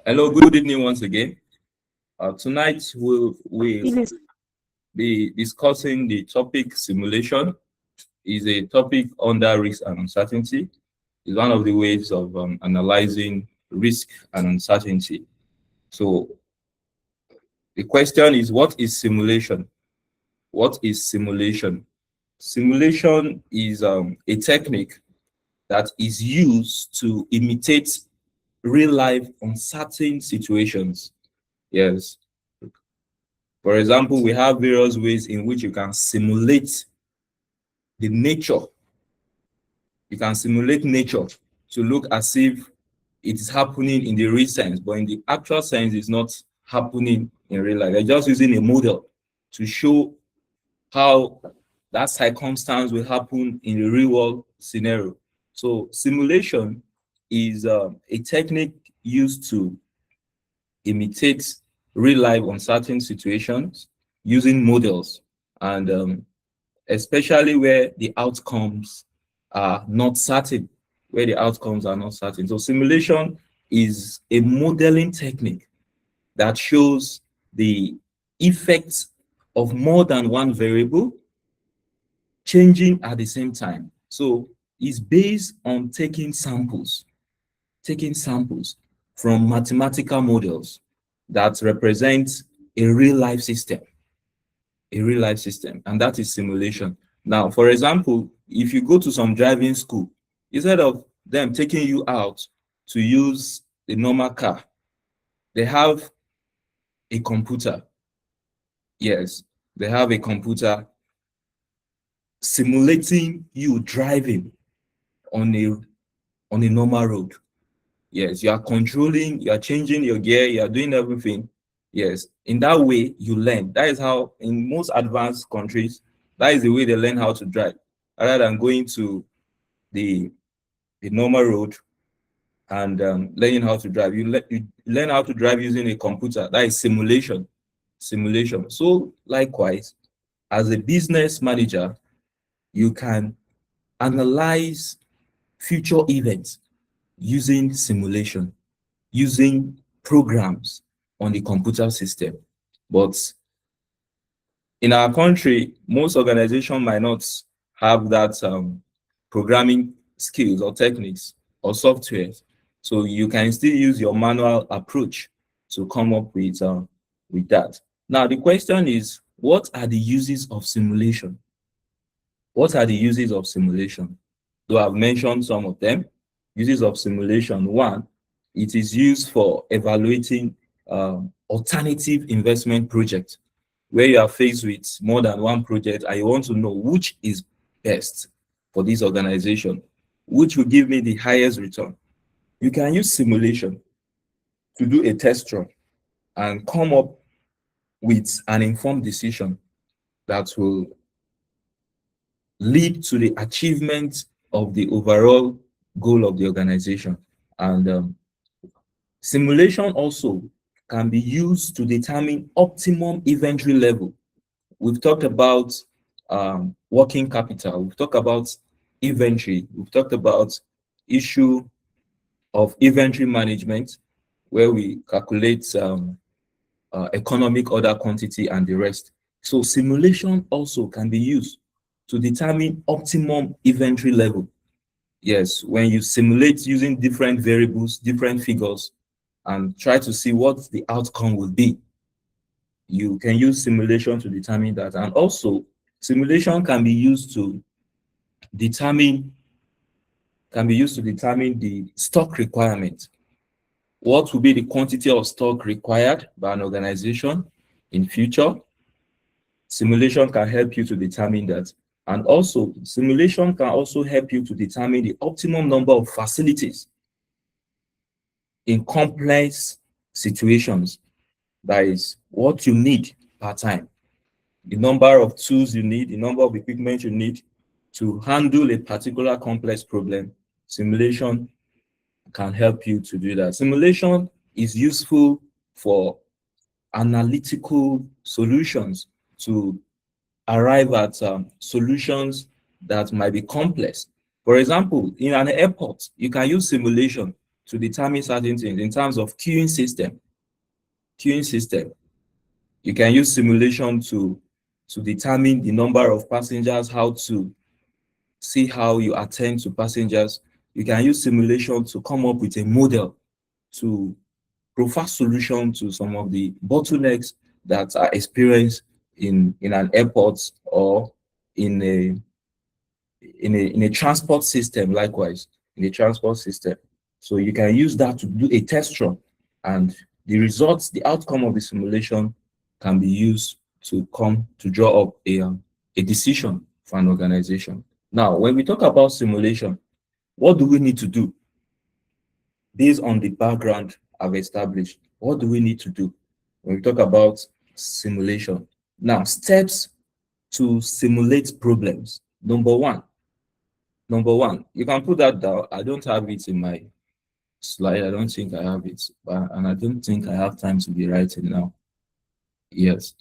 Hello, good evening once again. Tonight we Yes. be discussing the topic simulation. Is a topic under risk and uncertainty. Is one of the ways of analyzing risk and uncertainty. So the question is, what is simulation? What is simulation? Simulation is a technique that is used to imitate real life uncertain situations. Yes. For example, we have various ways in which you can simulate the nature. You can simulate nature to look as if it is happening in the real sense, but in the actual sense, it's not happening in real life. They're just using a model to show how that circumstance will happen in the real world scenario. So simulation is a technique used to imitate real life uncertain situations using models, and especially where the outcomes are not certain, where the outcomes are not certain. So simulation is a modeling technique that shows the effects of more than one variable changing at the same time. So it's based on taking samples from mathematical models that represent a real life system, and that is simulation. Now, for example, if you go to some driving school, instead of them taking you out to use a normal car, they have a computer. Yes, they have a computer simulating you driving on a normal road. Yes, you are controlling, you are changing your gear, you are doing everything. Yes, in that way you learn. That is how in most advanced countries, that is the way they learn how to drive, rather than going to the normal road and learning how to drive. You learn how to drive using a computer. That is simulation. So likewise, as a business manager, you can analyze future events using simulation, using programs on the computer system. But in our country, most organizations might not have that programming skills or techniques or software. So you can still use your manual approach to come up with that. Now, the question is, what are the uses of simulation? What are the uses of simulation? Though I've mentioned some of them. Uses of simulation. One, it is used for evaluating alternative investment projects, where you are faced with more than one project and you want to know which is best for this organization, which will give me the highest return. You can use simulation to do a test run and come up with an informed decision that will lead to the achievement of the overall goal of the organization. And simulation also can be used to determine optimum inventory level. We've talked about working capital. We've talked about inventory. We've talked about issue of inventory management, where we calculate economic order quantity and the rest. So simulation also can be used to determine optimum inventory level. Yes, when you simulate using different variables, different figures, and try to see what the outcome will be, you can use simulation to determine that. And also, simulation can be used to determine the stock requirement. What will be the quantity of stock required by an organization in future? Simulation can help you to determine that. And also, simulation can also help you to determine the optimum number of facilities in complex situations. That is what you need per time. The number of tools you need, the number of equipment you need to handle a particular complex problem. Simulation can help you to do that. Simulation is useful for analytical solutions to arrive at solutions that might be complex. For example, in an airport, you can use simulation to determine certain things in terms of queuing system. Queuing system. You can use simulation to determine the number of passengers, how to see how you attend to passengers. You can use simulation to come up with a model to provide solution to some of the bottlenecks that are experienced in an airport or in a transport system, likewise in a transport system. So you can use that to do a test run, and the results, the outcome of the simulation can be used to come to draw up a decision for an organization. Now, when we talk about simulation, what do we need to do based on the background I've established? What do we need to do when we talk about simulation? Now, steps to simulate problems. Number one, you can put that down. I don't have it in my slide. I don't think I have it, and I don't think I have time to be writing now. Yes.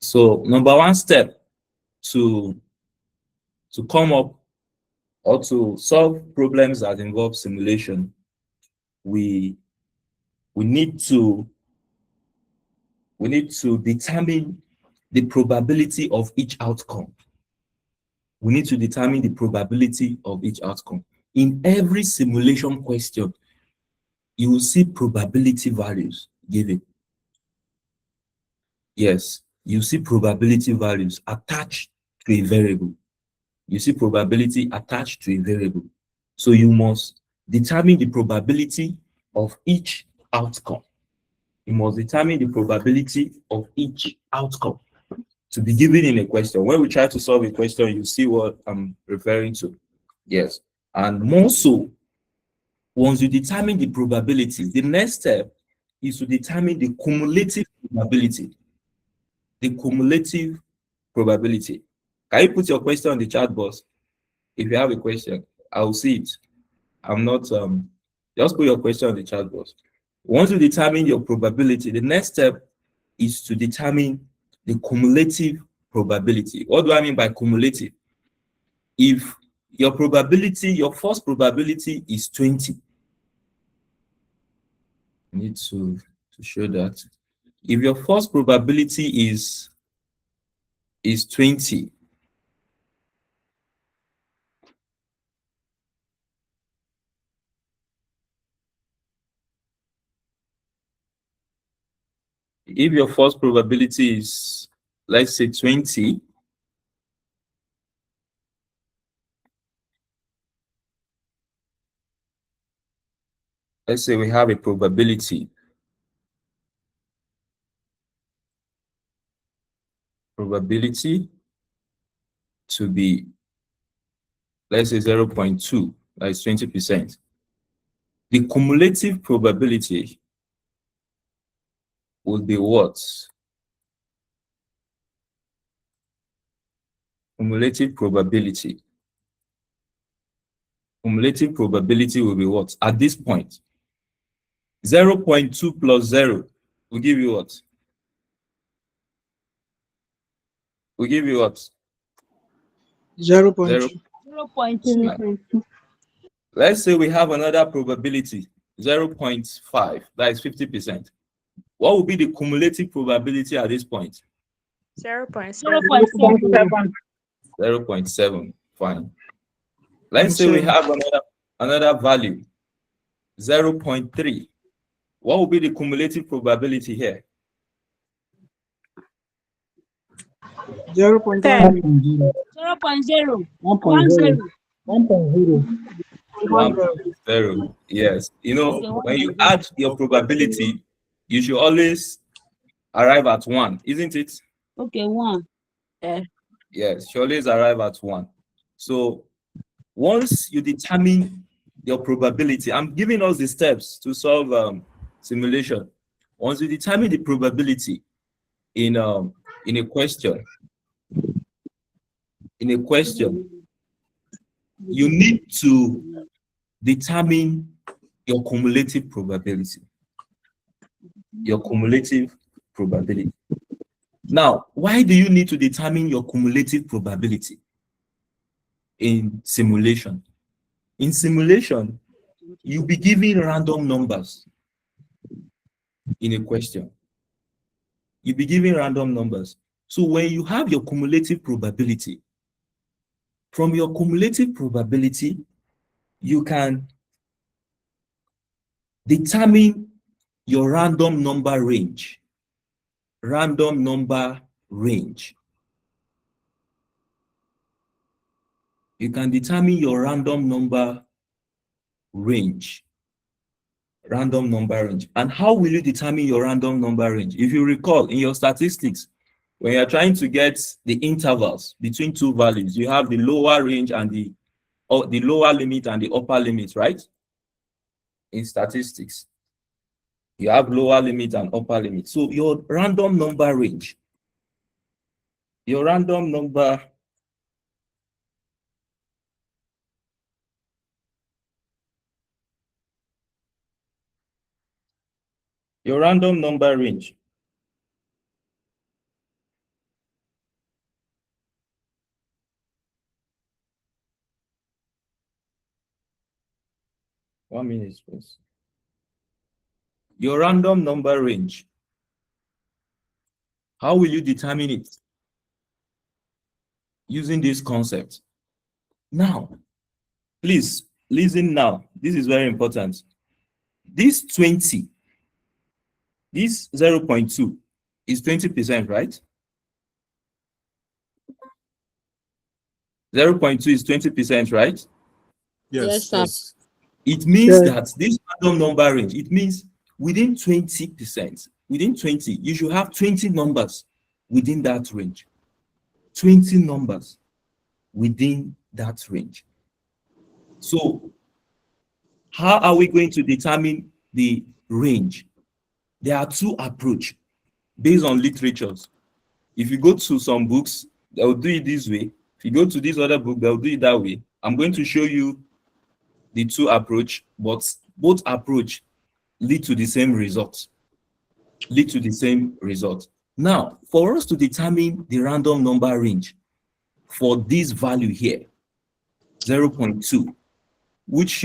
So number one step to come up or to solve problems that involve simulation, we need to determine the probability of each outcome. We need to determine the probability of each outcome. In every simulation question, you will see probability values given. Yes, you see probability values attached to a variable. You see probability attached to a variable. So you must determine the probability of each outcome. You must determine the probability of each outcome to be given in a question. When we try to solve a question, you see what I'm referring to. Yes. And more so, once you determine the probability, the next step is to determine the cumulative probability. The cumulative probability. Can you put your question on the chat box? If you have a question, I'll see it. I'm not just put your question on the chat box. Once you determine your probability, the next step is to determine the cumulative probability. What do I mean by cumulative? If your probability, your first probability is 20, I need to show that. If your first probability is 20, if your first probability is, let's say, 20, let's say we have a probability to be, let's say, 0.2, that's 20%. The cumulative probability will be what? Cumulative probability will be what? At this point, 0.2 plus 0 will give you what? Will give you what? 0.2. 0.2. Let's say we have another probability, 0.5, that is 50%. What will be the cumulative probability at this point? 0.7. 0.7, fine. Let's say we have another value, 0.3. What will be the cumulative probability here? 0.1. 0.0. 1.0. 1.0. Yes. You know, when you add your probability, you should always arrive at 1, isn't it? Okay, 1. Yes, you always arrive at 1. So once you determine your probability, I'm giving us the steps to solve simulation. Once you determine the probability in a question, you need to determine your cumulative probability. Now, why do you need to determine your cumulative probability in simulation? In simulation, you'll be given random numbers in a question. You'll be given random numbers. So when you have your cumulative probability, from your cumulative probability, you can determine your random number range. Random number range. You can determine your random number range. Random number range. And how will you determine your random number range? If you recall in your statistics, when you're trying to get the intervals between two values, you have the lower range and the lower limit and the upper limit, right? In statistics, you have lower limit and upper limit. So your random number range, your random number range. One minute, please. Your random number range. How will you determine it? Using this concept. Now, please listen now. This is very important. This 20, this 0.2 is 20%, right? 0.2 is 20%, right? Yes. Yes, sir. It means that this random number range, it means within 20%, within 20, you should have 20 numbers within that range. 20 numbers within that range. So how are we going to determine the range? There are two approaches based on literatures. If you go to some books, they'll do it this way. If you go to this other book, they'll do it that way. I'm going to show you the two approach, but both approach lead to the same result. Lead to the same result. Now, for us to determine the random number range for this value here, 0.2, which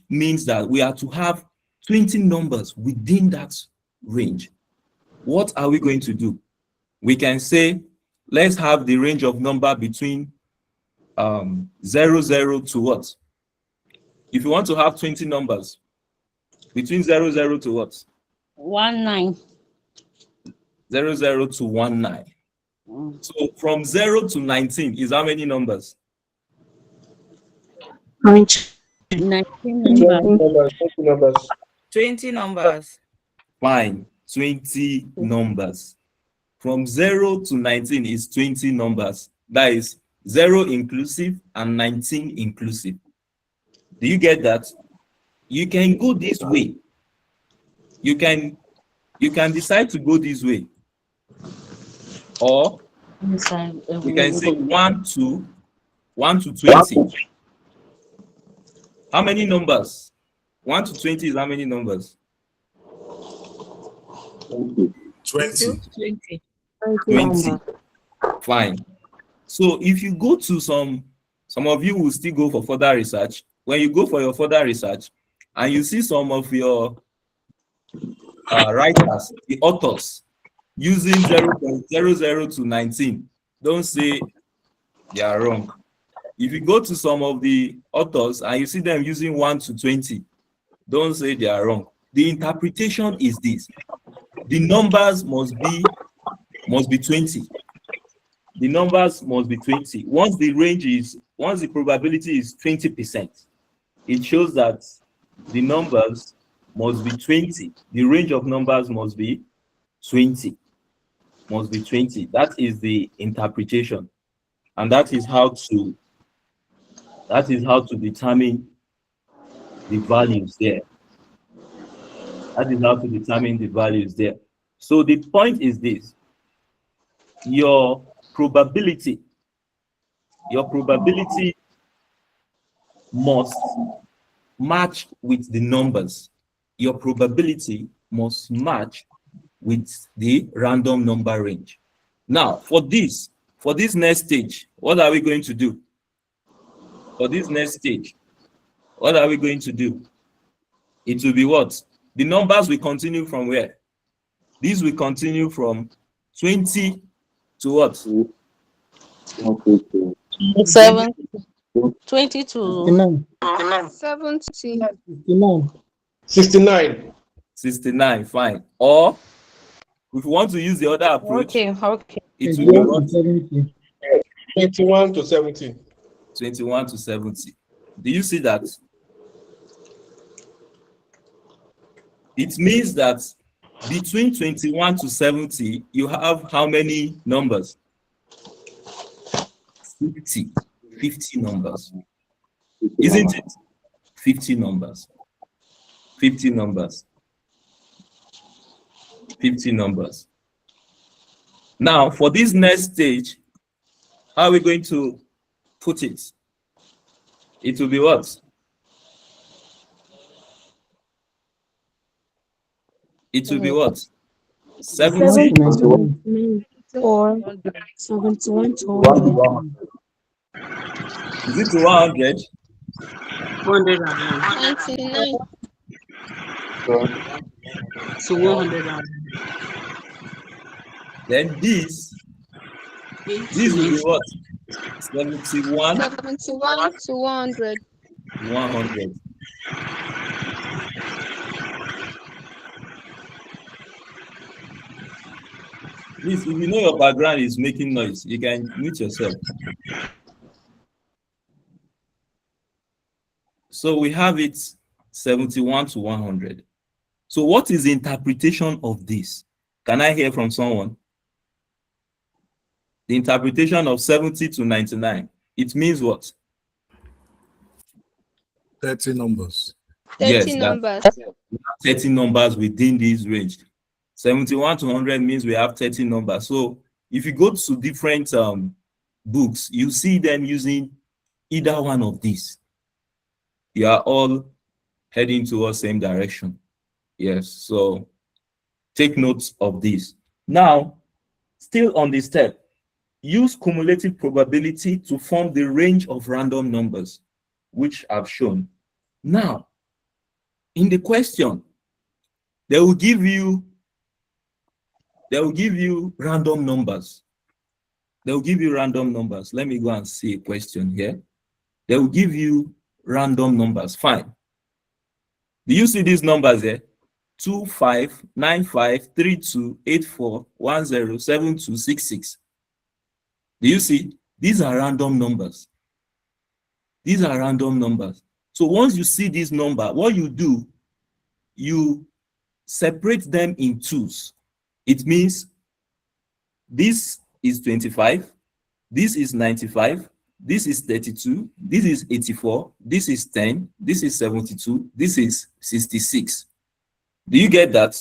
means that we are to have 20 numbers within that range. What are we going to do? We can say, let's have the range of number between 0 to what? If you want to have 20 numbers, between 0 to what? 19. 0 to 19. So from 0 to 19 is how many numbers? 19 numbers. 20 numbers. Fine, 20 numbers. From 0 to 19 is 20 numbers. That is 0 inclusive and 19 inclusive. Do you get that? You can go this way. You can decide to go this way. Or you can say 1 to 20. How many numbers? 1 to 20 is how many numbers? 20. 20. Fine. So if you go to some of you will still go for further research. When you go for your further research and you see some of your writers, the authors, using 0.00 to 19, don't say they are wrong. If you go to some of the authors and you see them using 1 to 20, don't say they are wrong. The interpretation is this: the numbers must be 20. The numbers must be 20. Once the probability is 20%, it shows that the numbers must be 20. The range of numbers must be 20. Must be 20. That is the interpretation. And that is how to determine the values there. That is how to determine the values there. So the point is this: your probability must match with the numbers. Your probability must match with the random number range. Now, for this next stage, what are we going to do? For this next stage, What are we going to do? It will be what? The numbers will continue from where? These will continue from 20 to what? 7, 20 to 70. 69. 69, fine. Or if you want to use the other approach, okay. it will be what? 21 to 70. 21 to 70. Do you see that? It means that between 21 to 70, you have how many numbers? 50 numbers. Isn't it? 50 numbers. 50 numbers. 50 numbers. Now, for this next stage, how are we going to put it? It will be what? It will be what? 70 Or 71 to 100. Is it to 100? 99 to 100. Then this will be what? 71 71 to 100. 100. Please, if you know your background is making noise, you can mute yourself. So we have it 71 to 100. So what is the interpretation of this? Can I hear from someone? The interpretation of 70 to 99. It means what? 30 numbers. 30 Yes, numbers. 30 numbers within this range. 71 to 100 means we have 30 numbers. So if you go to different books, you see them using either one of these. You are all heading towards the same direction. Yes, so take notes of this. Now, still on this step, use cumulative probability to form the range of random numbers, which I've shown. Now, in the question, they will give you random numbers. They will give you random numbers. Let me go and see a question here. They will give you random numbers. Fine. Do you see these numbers here? 2, 5, 9, 5, 3, 2, 8, 4, 1, 0, 7, 2, 6, 6. Do you see? These are random numbers. These are random numbers. So once you see this number, what you do, you separate them in twos. It means this is 25, this is 95, this is 32, this is 84, this is 10, this is 72, this is 66. Do you get that?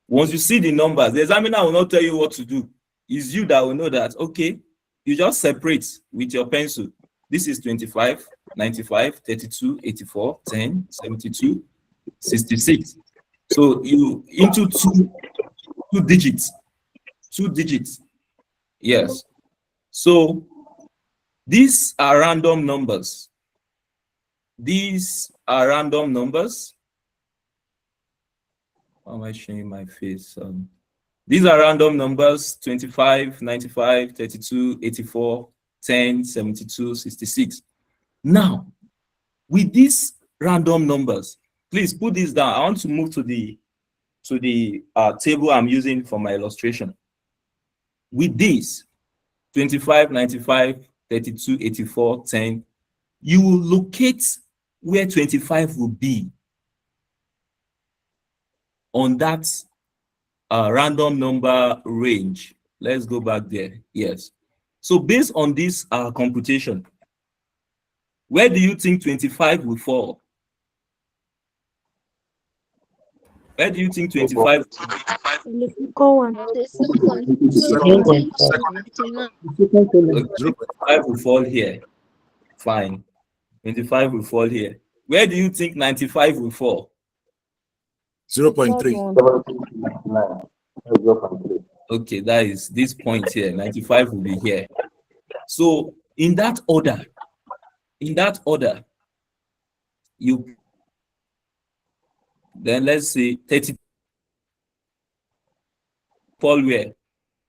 Once you see the numbers, the examiner will not tell you what to do. It's you that will know that, okay, you just separate with your pencil. This is 25, 95, 32, 84, 10, 72, 66. So you into two digits. 2 digits. Yes. So these are random numbers. These are random numbers. Why am I showing my face? These are random numbers: 25, 95, 32, 84, 10, 72, 66. Now, with these random numbers, please put this down. I want to move to the table I'm using for my illustration. With this 25, 95, 32, 84, 10, you will locate where 25 will be on that random number range. Let's go back there. Yes. So based on this computation, where do you think 25 will fall? Where do you think 25? Go on. The second. 25 will fall here. Fine. 25 will fall here. Where do you think 95 will fall? 0.3. Okay, that is this point here. 95 will be here. So in that order, you then let's say 30 fall where?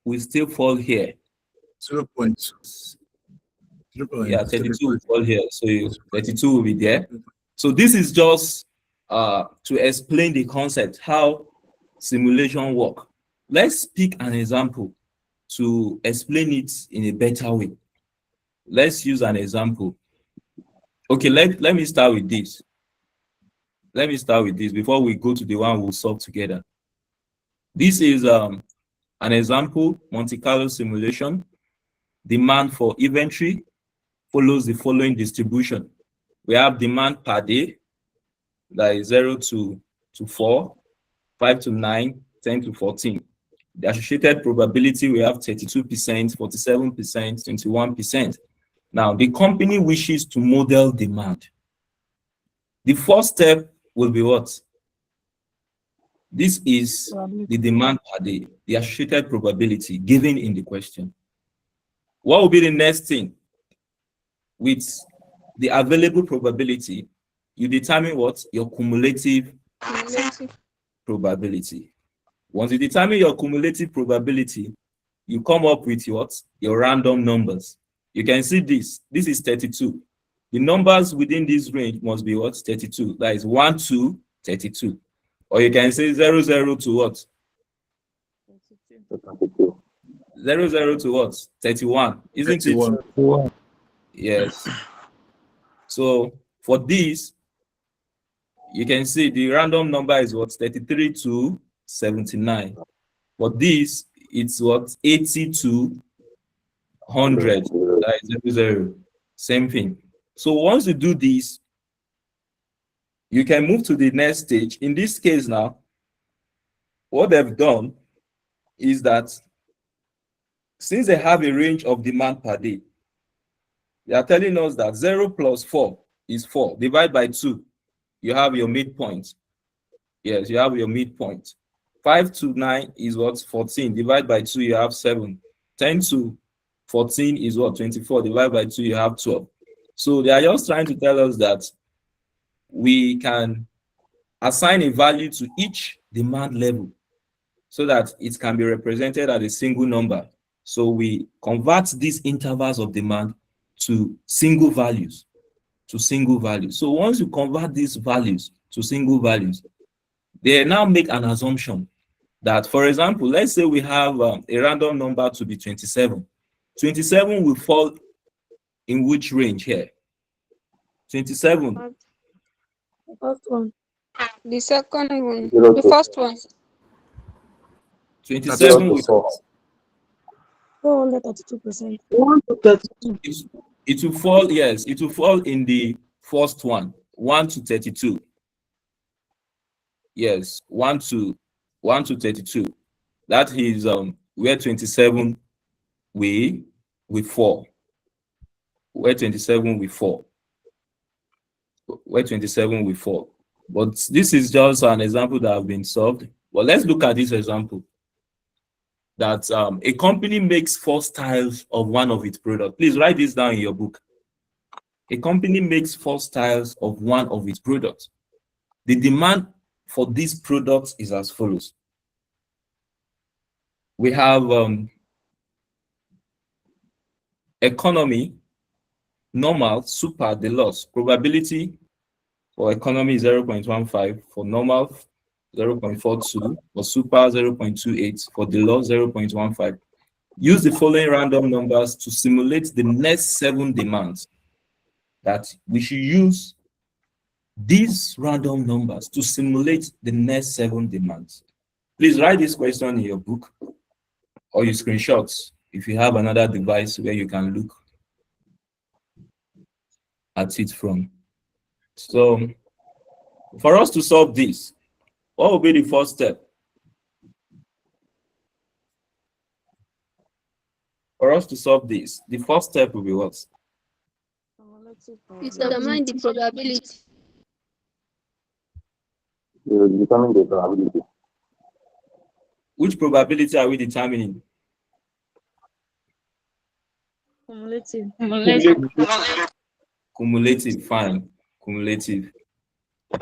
We still fall here. 0 point. 0 Yeah, point. 32 will fall here. So 32 will be there. So this is just to explain the concept, how simulation work. Let's pick an example to explain it in a better way. Let's use an example. Okay, let me start with this. Let me start with this before we go to the one we'll solve together. This is an example, Monte Carlo simulation. Demand for inventory follows the following distribution. We have demand per day, that is 0 to 4, 5 to 9, 10 to 14. The associated probability, we have 32%, 47%, 21%. Now, the company wishes to model demand. The first step will be what? This is the demand per day, the associated probability given in the question. What will be the next thing? With the available probability, you determine what? Your cumulative probability. Once you determine your cumulative probability, you come up with what? Your random numbers. You can see this. This is 32. The numbers within this range must be what? 32. That is 1 to 32. Or you can say 00 to what? 00 to what? 31. Isn't 31. it? Yes. So for this, you can see the random number is what? 33 to 79. For this, it's what? 80 to 100. That is 00. Same thing. So once you do this, you can move to the next stage. In this case now, what they've done is that since they have a range of demand per day, they are telling us that 0 plus 4 is 4. Divide by 2, you have your midpoint. Yes, you have your midpoint. 5 to 9 is what? 14. Divide by 2, you have 7. 10 to 14 is what? 24. Divide by 2, you have 12. So they are just trying to tell us that we can assign a value to each demand level so that it can be represented as a single number. So we convert these intervals of demand to single values. So once you convert these values to single values, they now make an assumption that, for example, let's say we have a random number to be 27. 27 will fall in which range here? 27. The first one. The second one. The first one. 27 will 432%. it will fall, yes, it will fall in the first one, 1 to 32. Yes, 1 to 32. That is where 27 we fall. Where 27 we fall. Where 27 we fall. But this is just an example that have been solved. But let's look at this example. That a company makes 4 styles of one of its products. Please write this down in your book. A company makes 4 styles of one of its products. The demand for these products is as follows. We have economy, normal, super, deluxe. Probability for economy is 0.15, for normal 0.42, for super 0.28, for deluxe 0.15. Use the following random numbers to simulate the next 7 demands. That we should use these random numbers to simulate the next 7 demands. Please write this question in your book or your screenshots if you have another device where you can look at it from. So for us to solve this, what will be the first step? For us to solve this, the first step will be what? Determine the probability. You determine the probability. Which probability are we determining? Cumulative. Cumulative, fine. Cumulative.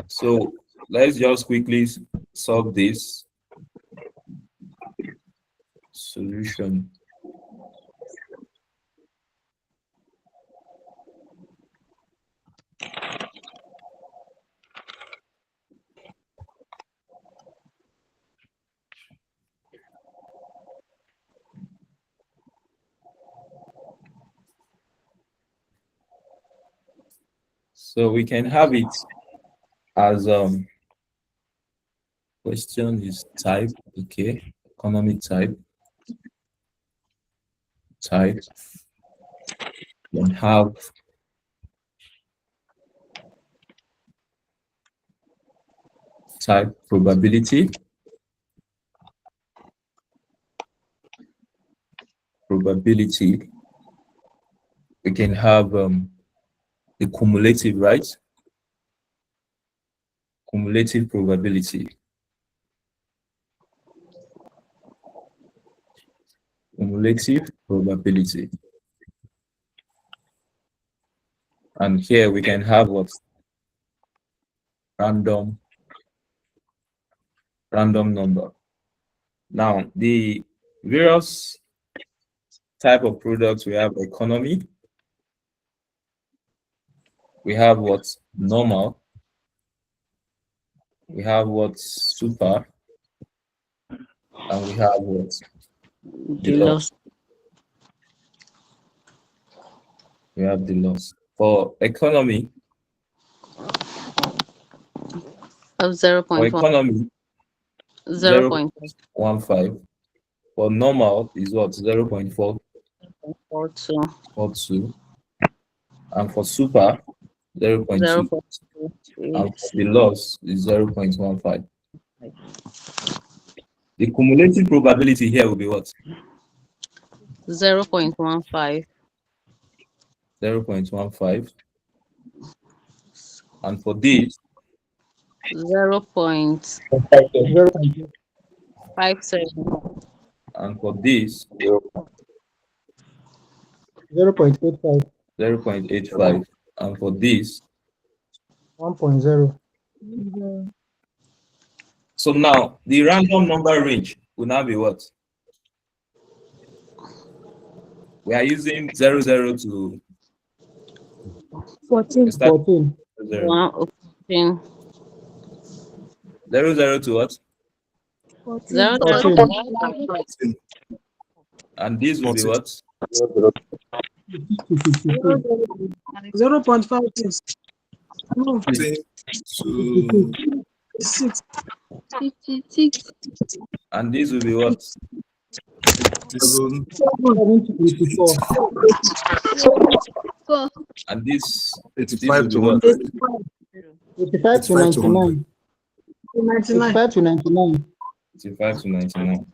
So let's just quickly solve this solution. So we can have it as question is type, okay, economic type, then have type probability, we can have the cumulative, right? Cumulative probability. And here we can have what? Random number. Now, the various type of products, we have economy, we have what? Normal, we have what? Super, and we have what? The loss. We have the loss. For economy, Of for 0.1. economy, 0.15. For normal is what? 0.442. 0.42. And for super, 0.2. 0.28. And for the loss is 0.15. The cumulative probability here will be what? 0.15. 0.15. And for this, 0.57. and for this, 0.85. 0.85. And for this, 1.0. so now the random number range will now be what? We are using 00 to 14. 14. 0 14. 00 to what? 0. 14. And this will be what? 0.56. 56. And this will be what? 7, 84. And this will 85 be to what? 100. 85 to 85 to 100. 99. 85 to 99. 85 to 99.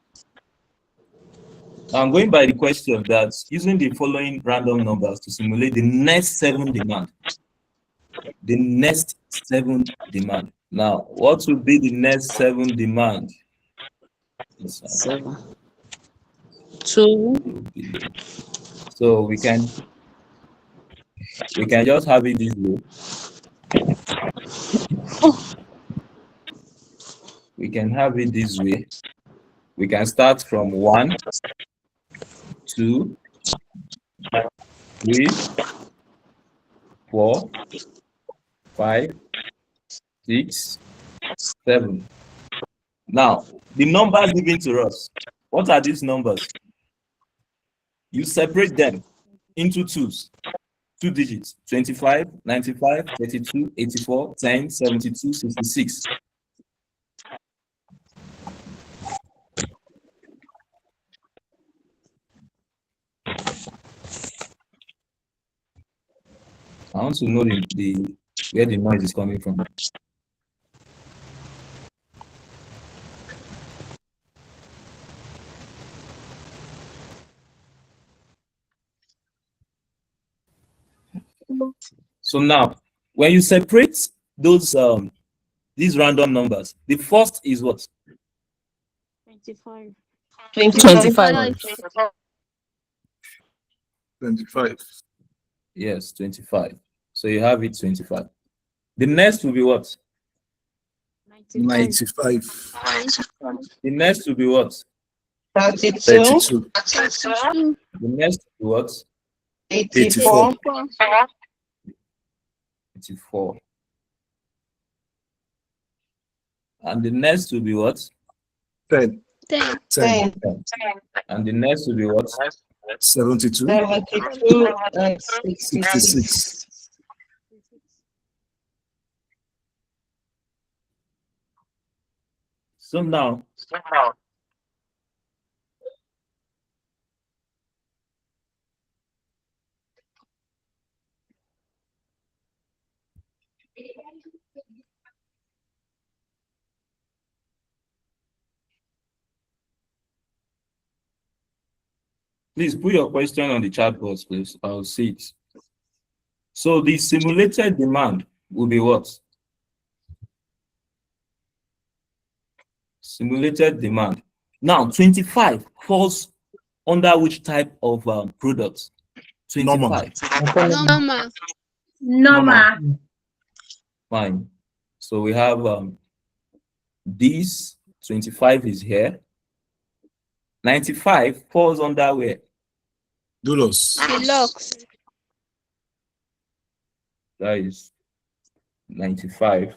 Now I'm going by the question that using the following random numbers to simulate the next 7 demand. The next 7 demand. Now, what will be the next 7 demand? 7. 2. So we can just have it this way. We can have it this way. We can start from 1, 2, 3, 4, 5, 6, 7. Now, the numbers given to us, what are these numbers? You separate them into 2 digits: 25, 95, 32, 84, 10, 72, 66. I want to know where the noise is coming from. So now, when you separate those these random numbers, the first is what? 25. 25. 25. Yes, 25. So you have it 25. The next will be what? 95. The next will be what? 32. 32. The next will be what? 84. 84. And the next will be what? 10. 10. 10. 10. And the next will be what? 72. 72 and 66. 66. So now, please put your question on the chat box, please. I'll see it. So the simulated demand will be what? Simulated demand. Now, 25 falls under which type of products? 25. Normal. Normal. Fine. So we have this 25 is here. 95 falls under where? Doulos. Deluxe. That is 95.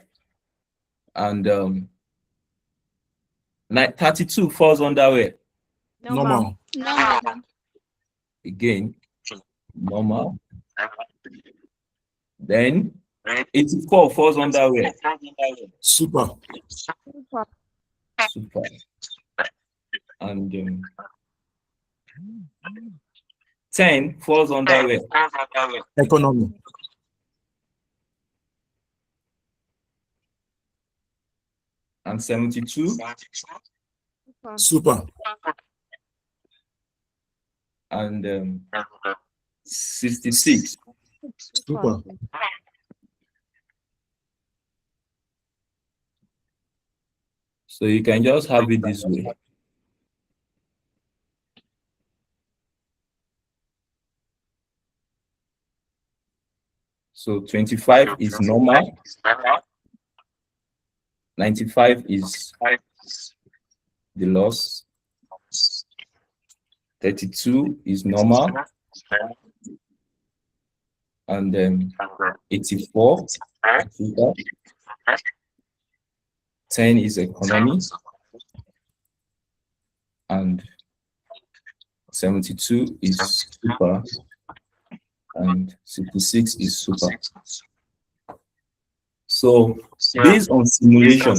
And 32 falls under where? Normal. Normal. Again, normal. Then 84 falls under where? Super. Super. And 10 falls under where? Economy. And 72 Super. and 66. Super. So you can just have it this way. So 25 is normal. 95 is the loss. 32 is normal. And then 84, 10 is economy. And 72 is super. And 66 is super. So based on simulation,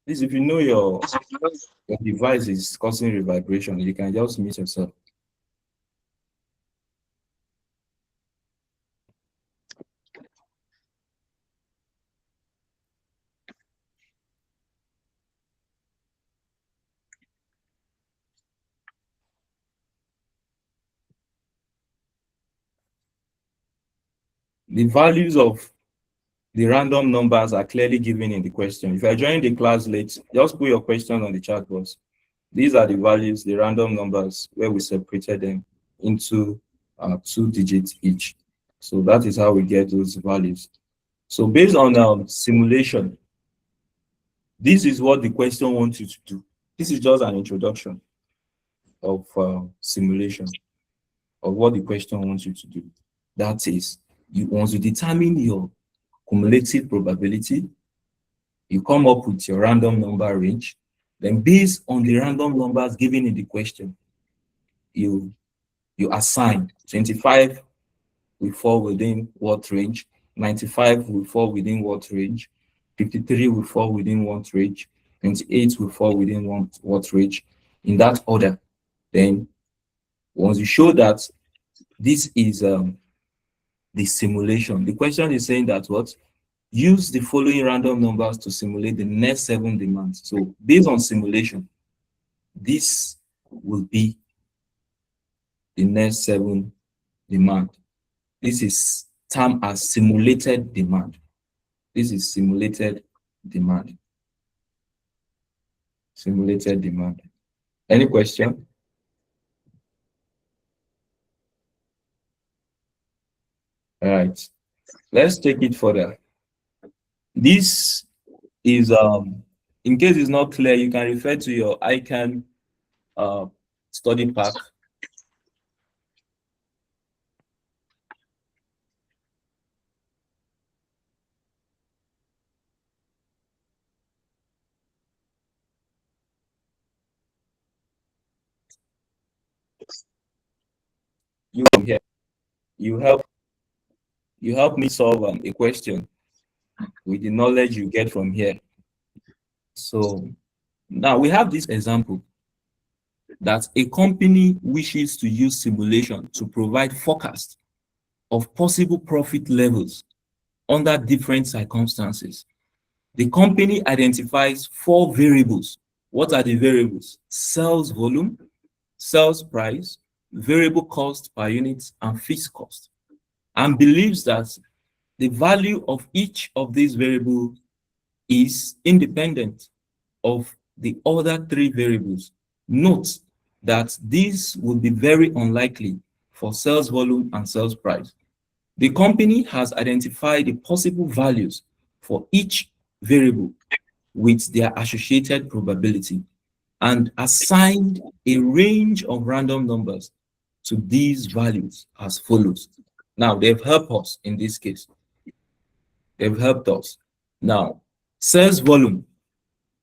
this if you know your device is causing revibration, you can just mute yourself. The values of the random numbers are clearly given in the question. If you are joining the class late, just put your question on the chat box. These are the values, the random numbers, where we separated them into 2 digits each. So that is how we get those values. So based on simulation, this is what the question wants you to do. This is just an introduction of simulation, of what the question wants you to do. That is, you want to determine your cumulative probability. You come up with your random number range. Then based on the random numbers given in the question, you assign 25 will fall within what range, 95 will fall within what range, 53 will fall within what range, 28 will fall within what range, in that order. Then once you show that this is the simulation, the question is saying that what? Use the following random numbers to simulate the next 7 demands. So based on simulation, this will be the next 7 demand. This is termed as simulated demand. This is simulated demand. simulated demand. Any question? All right, let's take it further. This is in case it's not clear, you can refer to your ICANN study pack. You here, you help me solve a question with the knowledge you get from here. So now we have this example that a company wishes to use simulation to provide forecast of possible profit levels under different circumstances. The company identifies 4 variables. What are the variables? Sales volume, sales price, variable cost per unit, and fixed cost, and believes that the value of each of these variables is independent of the other 3 variables. Note that this would be very unlikely for sales volume and sales price. The company has identified the possible values for each variable with their associated probability and assigned a range of random numbers to these values as follows. Now, they've helped us in this case. They've helped us. Now, sales volume.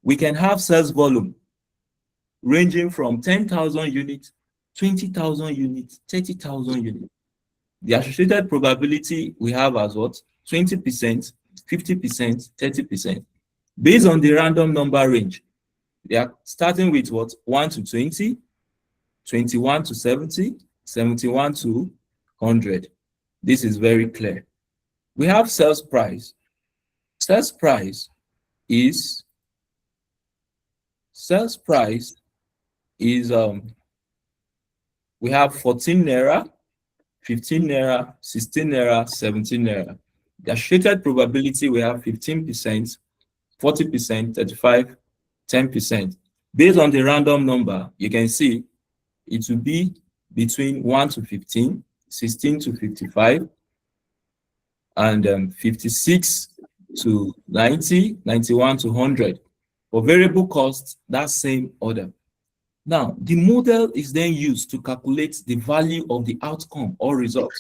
We can have sales volume ranging from 10,000 units, 20,000 units, 30,000 units. The associated probability we have as what? 20%, 50%, 30%. Based on the random number range, they are starting with what? 1 to 20, 21 to 70, 71 to 100. This is very clear. We have sales price. Sales price is we have 14 naira, 15 naira, 16 naira, 17 naira. The associated probability we have 15%, 40%, 35, 10%. Based on the random number, you can see it will be between 1 to 15, 16 to 55, and 56 to 90, 91 to 100. For variable costs, that same order. Now, the model is then used to calculate the value of the outcome or result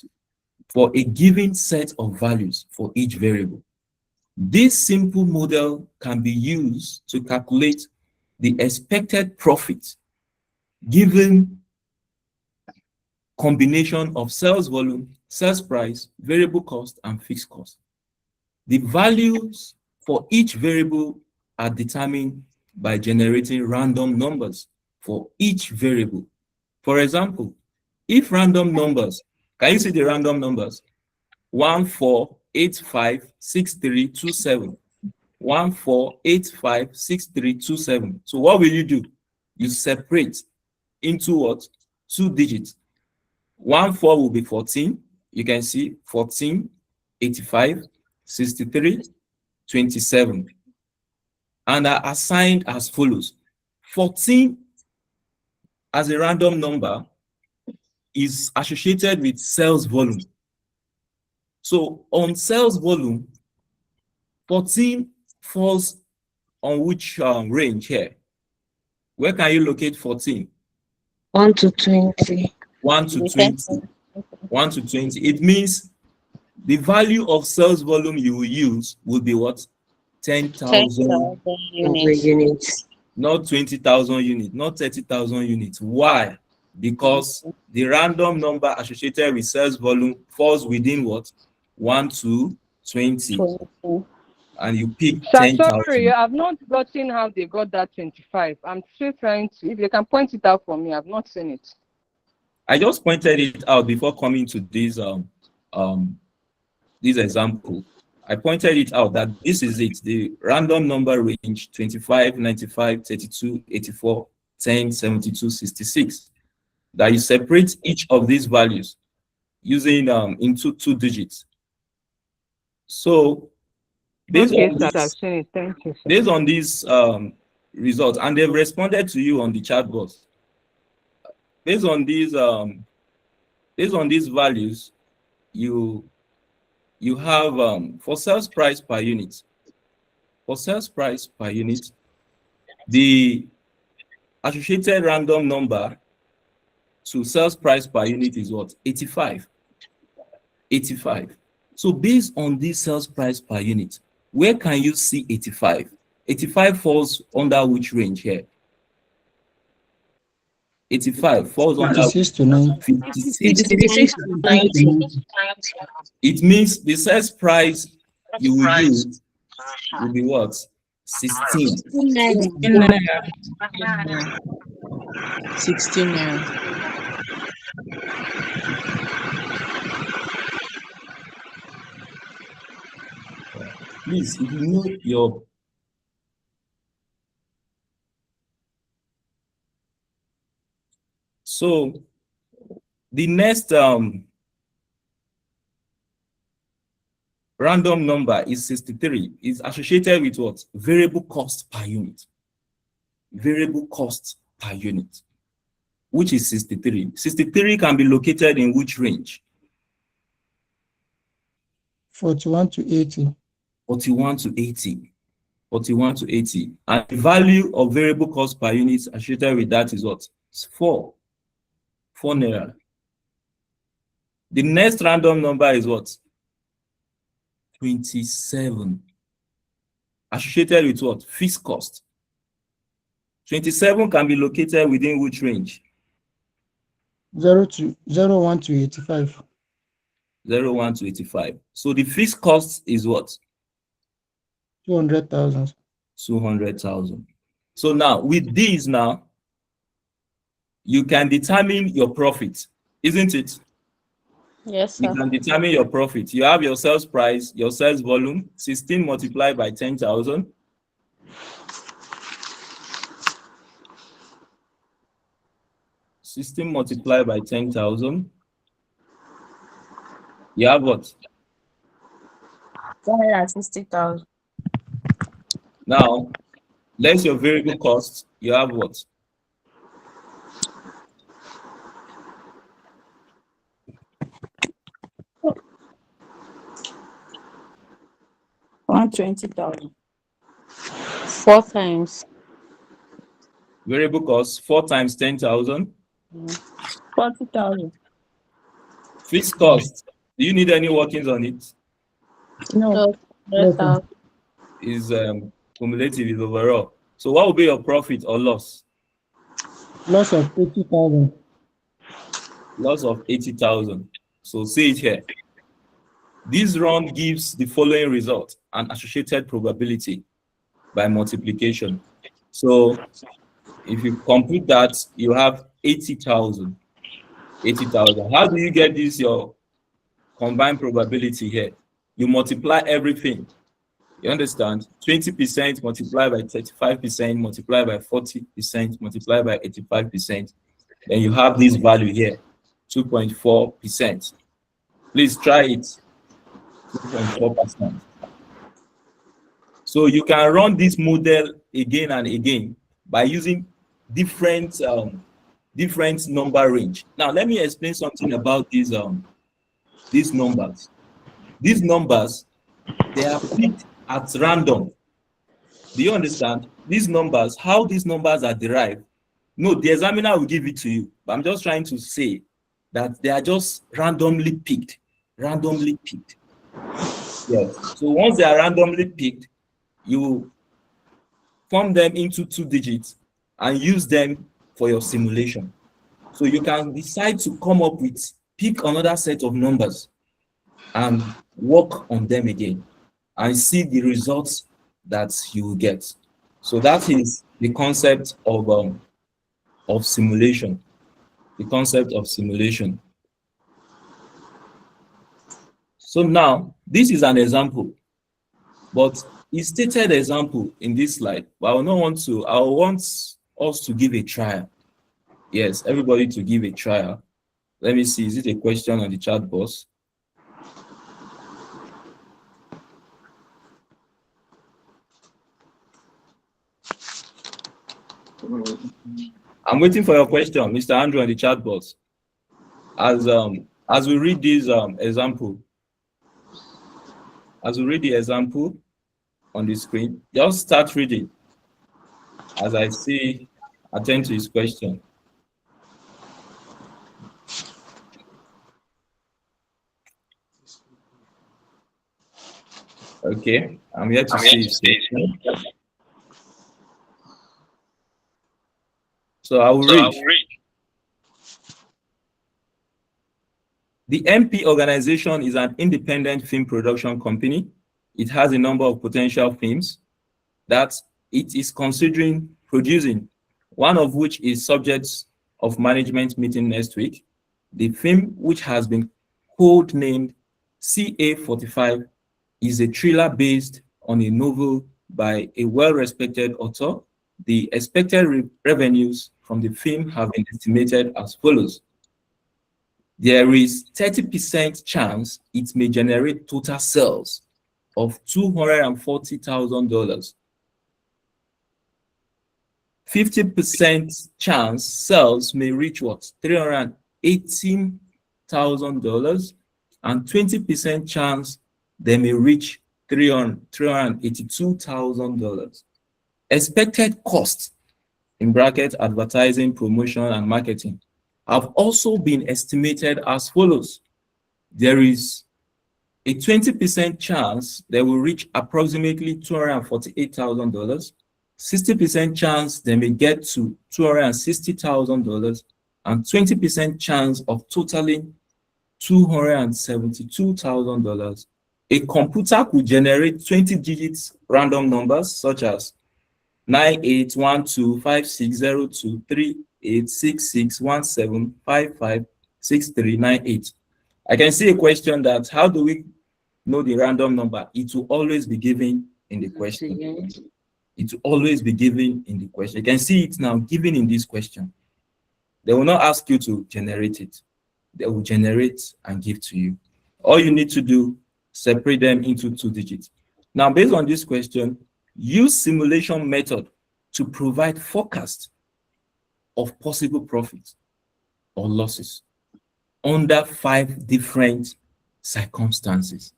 for a given set of values for each variable. This simple model can be used to calculate the expected profit given combination of sales volume, sales price, variable cost, and fixed cost. The values for each variable are determined by generating random numbers for each variable. For example, if random numbers, can you see the random numbers? 14856327. 14856327. So what will you do? You separate into what? 2 digits. 14 will be 14. You can see 14, 85, 63, 27. And are assigned as follows. 14 as a random number is associated with sales volume. So on sales volume, 14 falls on which range here? Where can you locate 14? 1 to 20. 1 to 20. 1 to 20. It means the value of sales volume you will use will be what? 10,000 units. Not 20,000 units, not 30,000 units. Why? Because the random number associated with sales volume falls within what? 1 to 20. And you pick 10,000. Sorry, I've not gotten how they got that 25. I'm still trying to, if they can point it out for me, I've not seen it. I just pointed it out before coming to this example. I pointed it out that this is it, the random number range 25, 95, 32, 84, 10, 72, 66. That you separate each of these values using into 2 digits. So based on this, I've seen it. Thank you, sir. based on this results, and they've responded to you on the chat box. Based on these values, you have for sales price per unit. For sales price per unit, the associated random number to sales price per unit is what? 85. 85. So based on this sales price per unit, where can you see 85? 85 falls under which range here? 85 falls under 56 to 90. 56. 56 to 90. It means the sales price you will use will be what? 16. 16 naira. 16 naira. Please, if you know your so the next random number is 63. It's associated with what? Variable cost per unit. Variable cost per unit, which is 63. 63 can be located in which range? 41 to 80. 41 to 80. 41 to 80. And the value of variable cost per unit associated with that is what? It's 4. 4 naira. The next random number is what? 27. Associated with what? Fixed cost. 27 can be located within which range? 01 to 85. 01 to 85. So the fixed cost is what? 200,000. 200,000. So now with these now, you can determine your profit, isn't it? Yes, You sir. can determine your profit. You have your sales price, your sales volume, 16 multiplied by 10,000. System multiplied by 10,000. You have what? 160,000. Now, less your variable cost, you have what? $120,000. 4 times. Variable cost, 4 times 10,000. 40,000. Fixed cost, do you need any workings on it? No. Yes, sir. Is cumulative, is overall. So what will be your profit or loss? Loss of 80,000. Loss of 80,000. So see it here. This run gives the following result: an associated probability by multiplication. So if you compute that, you have 80,000. 80,000. How do you get this, your combined probability here? You multiply everything. You understand? 20% multiplied by 35%, multiplied by 40%, multiplied by 85%. Then you have this value here, 2.4%. Please try it. 2.4%. So you can run this model again and again by using different number range. Now let me explain something about these numbers. These numbers, they are picked at random. Do you understand? These numbers, how these numbers are derived? No, the examiner will give it to you, but I'm just trying to say that they are just randomly picked. Randomly picked. Yes. So once they are randomly picked, you form them into 2 digits and use them for your simulation. So you can decide to come up with, pick another set of numbers and work on them again and see the results that you will get. So that is the concept of simulation. The concept of simulation. So now this is an example, but it's stated example in this slide, but I want us to give a trial. Yes, everybody to give a trial. Let me see, is it a question on the chat box? I'm waiting for your question, Mr. Andrew, in the chat box. As we read this example, as we read the example on the screen, just start reading. As I see, attend to his question. Okay, I'm here to see his question. So I will read. The MP organization is an independent film production company. It has a number of potential films that it is considering producing, one of which is subject of management meeting next week. The film, which has been code-named CA45, is a thriller based on a novel by a well-respected author. The expected revenues from the film have been estimated as follows. There is 30% chance it may generate total sales of $240,000. 50% chance sales may reach what? $318,000, and 20% chance they may reach $382,000. Expected costs, in brackets, advertising, promotion, and marketing, have also been estimated as follows. There is a 20% chance they will reach approximately $248,000, 60% chance they may get to $260,000, and 20% chance of totaling $272,000. A computer could generate 20 digits random numbers such as 98125602386617556398. I can see a question that how do we know the random number? It will always be given in the question. It will always be given in the question. You can see it now given in this question. They will not ask you to generate it. They will generate and give to you. All you need to do, separate them into 2 digits. Now, based on this question, use simulation method to provide forecast of possible profits or losses under 5 different circumstances.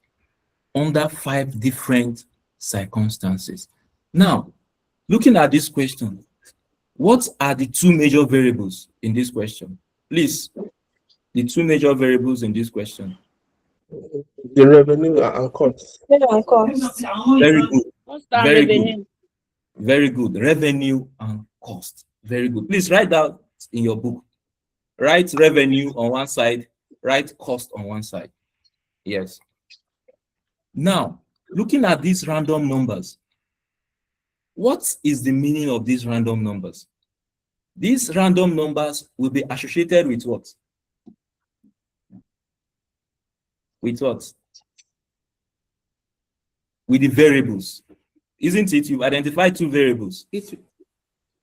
Under 5 different circumstances. Now, looking at this question, what are the 2 major variables in this question? Please, the 2 major variables in this question. The revenue and cost. Very good. Very good. Very good. Revenue and cost. Very good. Please write that in your book. Write revenue on one side, write cost on one side. Yes. Now, looking at these random numbers, what is the meaning of these random numbers? These random numbers will be associated with what? With what? With the variables. Isn't it? You've identified 2 variables.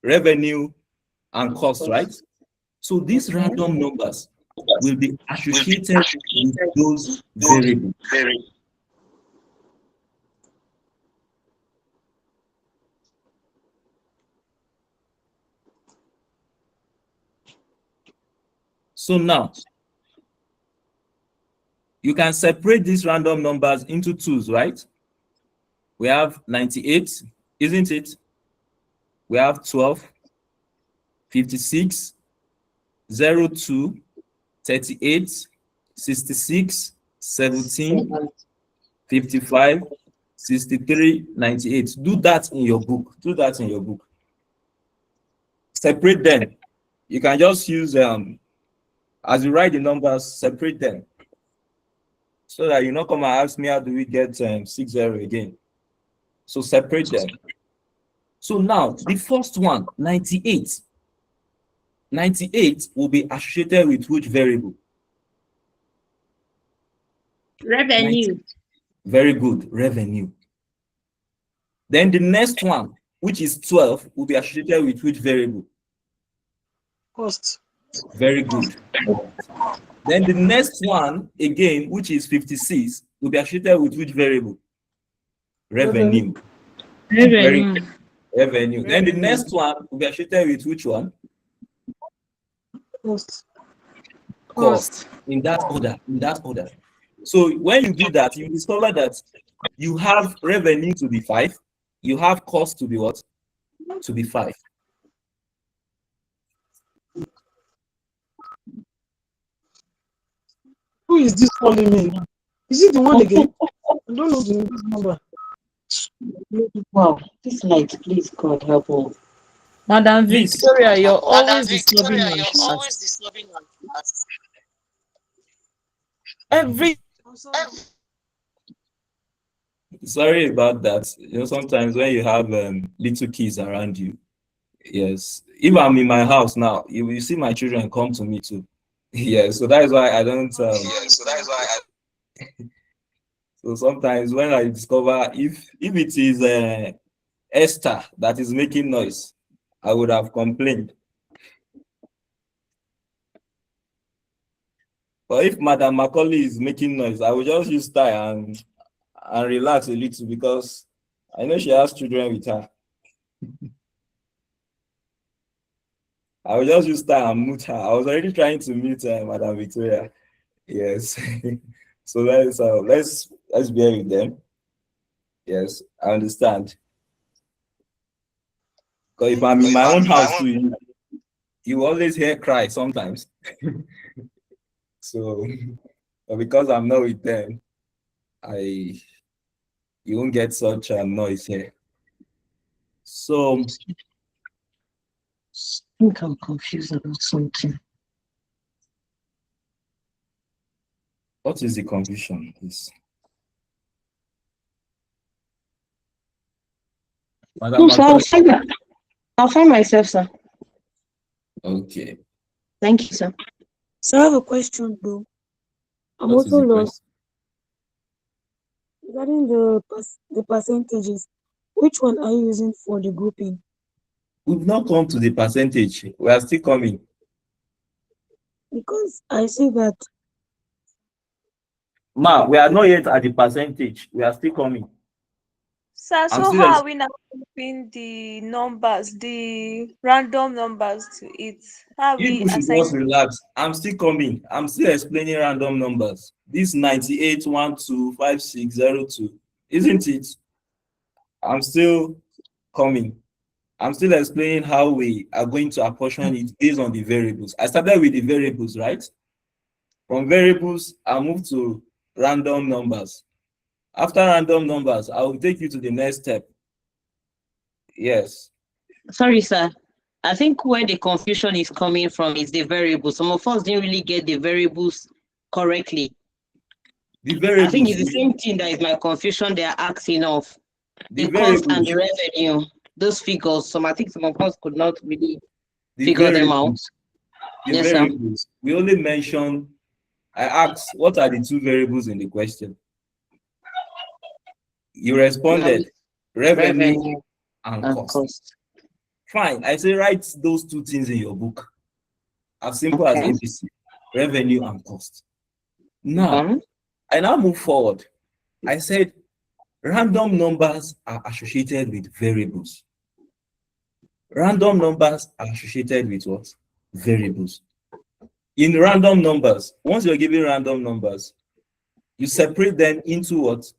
Revenue and cost, right? So these random numbers will be associated with those variables. So now, you can separate these random numbers into 2s, right? We have 98, isn't it? We have 12, 56, 02, 38, 66, 17, 55, 63, 98. Do that in your book. Do that in your book. Separate them. You can just use, as you write the numbers, separate them. So that you not come and ask me, how do we get 60 again? So separate them. So now, the first one, 98. 98 will be associated with which variable? Revenue. 90. Very good, revenue. Then the next one, which is 12, will be associated with which variable? Cost. Very good. Then the next one, again, which is 56, will be associated with which variable? Revenue. Very, Revenue. Then the next one will be associated with which one? Cost. Cost. In that order. In that order. So when you do that, you discover that you have revenue to be 5, you have cost to be what? To be 5. Who is this calling me? Is it the one again? I don't know the number. Wow, this light, please, God help us. Madam Please. Victoria, you're always disturbing my class. Every Sorry about that. You know, sometimes when you have little kids around you, yes. If I'm in my house now, you will see my children come to me too. Yeah, so that is why I don't. So sometimes when I discover if it is Esther that is making noise, I would have complained. But if Madam Macaulay is making noise, I will just use time and relax a little because I know she has children with her. I will just use time and mute her. I was already trying to mute Madam Victoria. Yes. So let's bear with them. Yes, I understand. Because if I'm in my own house too, you always hear cry sometimes. So, but because I'm not with them, you won't get such a noise here. So, I think I'm confused about something. what is the confusion, please? Madam No, sir, Macaulay. I'll find myself, sir. Okay. Thank you, sir. So I have a question, though. I'm What is also the lost question? regarding the percentages. Which one are you using for the grouping? We've not come to the percentage. We are still coming. Because I see that Ma, we are not yet at the percentage. We are still coming. Sir, I'm so still how are we now grouping the numbers, the random numbers to it? How are You we people should just assigning? relax. I'm still coming. I'm still explaining random numbers. This 98, 1, 2, 5, 6, 0, 2. Isn't it? I'm still coming. I'm still explaining how we are going to apportion it based on the variables. I started with the variables, right? From variables, I move to random numbers. After random numbers, I will take you to the next step. Yes. Sorry, sir. I think where the confusion is coming from is the variables. Some of us didn't really get the variables correctly. The I think variables. it's the same thing that is my confusion they are asking of. The The cost and variables. the revenue, those figures. I think some of us could not really The figure them out. variables. The Yes, sir. variables. We only mentioned, I asked, what are the two variables in the question? You responded, revenue Revenue and and cost. cost. Fine. I say write those two things in your book. As simple as Okay. ABC. Revenue and cost. Now, I now move forward. I said random numbers are associated with variables. Random numbers are associated with what? Variables. In random numbers, once you're given random numbers, you separate them into what?